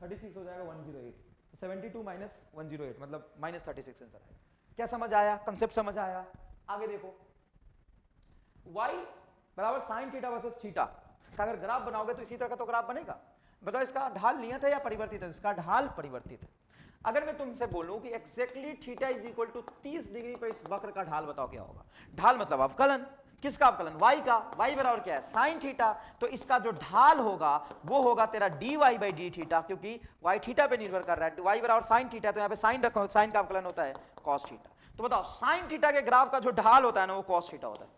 36 हो जाएगा 108, 72 माइनस 108 मतलब माइनस 36 आंसर है। क्या समझ आया, कंसेप्ट समझ आया? आगे देखो, y बराबर साइन थीटा वर्सेस थीटा का अगर ग्राफ बनाओगे तो इसी तरह का तो ग्राफ बनेगा। बताओ इसका ढाल नियत है या परिवर्तित है? इसका ढाल परिवर्तित है। अगर मैं तुमसे बोलूं कि exactly theta is equal to 30 degree पर इस वक्र का ढाल बताओ क्या होगा? ढाल मतलब अवकलन, किसका अवकलन? y का। y बराबर क्या है? Sign theta. तो इसका जो ढाल होगा वो होगा तेरा dy बाई डी थीटा, क्योंकि y थीटा पे निर्भर कर रहा है। y बराबर साइन थीटा, तो यहाँ पे साइन रखो, साइन का अवकलन होता है cos थीटा। तो बताओ साइन थीटा के ग्राफ का जो ढाल होता है ना वो cos थीटा होता है।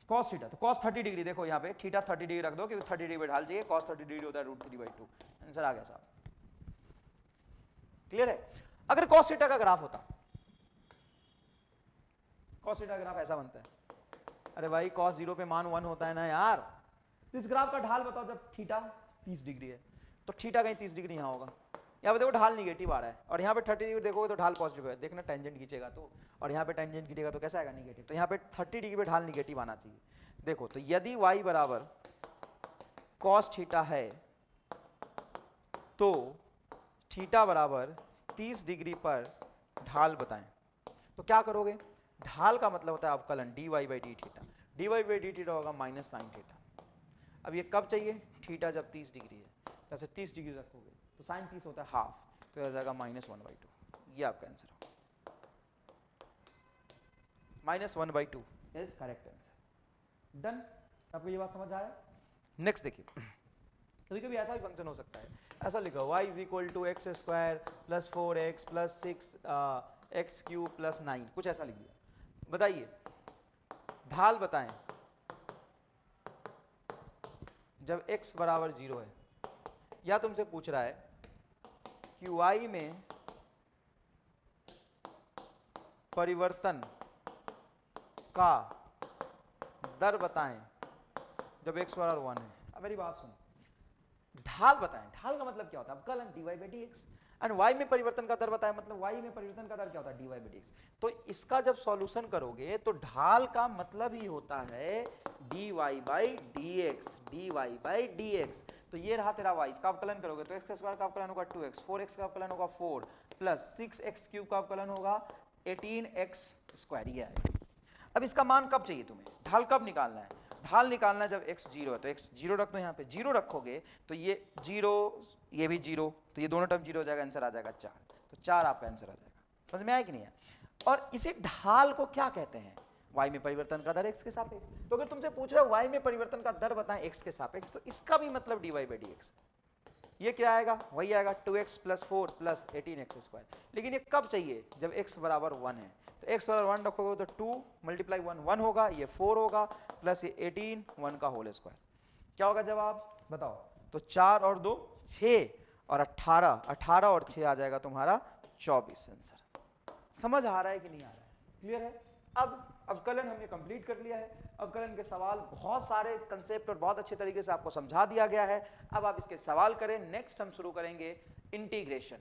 cos थीटा, तो cos 30 डिग्री, देखो यहाँ पे थीटा 30 डिग्री रख दो क्योंकि 30 डिग्री पे ढाल चाहिए। cos 30 डिग्री होता है √3/2। आंसर आ गया साहब, क्लियर है? अगर cos थीटा का ग्राफ होता, cos थीटा का ग्राफ ऐसा बनता है। अरे भाई cos 0 पे मान 1 होता है ना यार। तो इस ग्राफ का ढाल बताओ जब थीटा 30 डिग्री है, तो थीटा कहीं 30 डिग्री यहाँ होगा। यहाँ पे देखो ढाल निगेटिव आ रहा है, और यहाँ पे 30 डिग्री देखोगे तो ढाल पॉजिटिव है। देखना टेंजेंट खींचेगा तो, और यहाँ पे टेंजेंट खींचेगा तो कैसा आएगा? निगेटिव। तो यहाँ पे 30 डिग्री पे ढाल निगेटिव आना चाहिए। देखो, तो यदि y बराबर cos थीटा है तो थीटा बराबर 30 डिग्री पर ढाल बताएं। तो क्या करोगे, ढाल का मतलब होता है अवकलन dy by D theta, dy by D theta होगा माइनस साइन थीटा। अब ये कब चाहिए, थीटा जब 30 डिग्री है, जैसे 30 डिग्री रखोगे तो साइन 30 होता है हाफ, तो यह आ जाएगा -1/2। ये आपका आंसर होगा, -1/2 इज करेक्ट आंसर। डन, आपको ये बात समझ आया। नेक्स्ट देखिए, कभी कभी ऐसा भी फंक्शन हो सकता है, ऐसा लिखो y is equal to X square plus 4x plus 6x³ plus 9, कुछ ऐसा लिख दिया। बताइए ढाल बताएं जब x बराबर 0 है, या तुमसे पूछ रहा है कि y में परिवर्तन का दर बताएं जब x बराबर 1 है। अब मेरी बात सुनो, ढाल बताएं, ढाल का मतलब क्या होता है, अवकलन dy by dx, and y में परिवर्तन का दर बताएं, मतलब y में परिवर्तन का दर क्या होता है, dy बाई dx। तो इसका जब सॉल्यूशन करोगे तो ढाल का मतलब ही होता है dy by dx, dy by dx। तो ये रहा तेरा y, इसका अवकलन करोगे तो x स्क्वायर का अवकलन होगा 2x, 4x का अवकलन होगा 4 प्लस 6x³ का अवकलन होगा 18x स्क्वायर, ये आएगा। अब इसका मान कब चाहिए तुम्हें, ढाल कब निकालना है, ढाल निकालना है जब x 0 है, तो x 0 रख दो यहाँ पे, 0 रखोगे तो ये 0, ये भी 0, तो ये दोनों टर्म 0 हो जाएगा, आंसर आ जाएगा 4, तो 4 आपका आंसर आ जाएगा। समझ में आया कि नहीं है। और इसे ढाल को क्या कहते हैं, y में परिवर्तन का दर x के सापेक्ष। तो अगर तुमसे पूछ रहा है y में परिवर्तन का दर बताएं x के सापेक्ष, तो इसका भी मतलब dy बाई dx। ये क्या आएगा, वही आएगा 2x plus 4 plus 18x square. लेकिन ये कब चाहिए, जब x बराबर 1 है, तो x बराबर 1 रखोगे तो 2 मल्टीप्लाई 1 1 होगा, ये 4 होगा प्लस ये 18 1 का होल स्क्वायर। क्या होगा जवाब बताओ, तो 4 और 2 6 और 18, 18 और 6 आ जाएगा तुम्हारा 24 आंसर। समझ आ रहा है कि नहीं आ रहा है, क्लियर है। अब अवकलन हमने कंप्लीट कर लिया है, अवकलन के सवाल बहुत सारे कंसेप्ट और बहुत अच्छे तरीके से आपको समझा दिया गया है। अब आप इसके सवाल करें। नेक्स्ट हम शुरू करेंगे इंटीग्रेशन।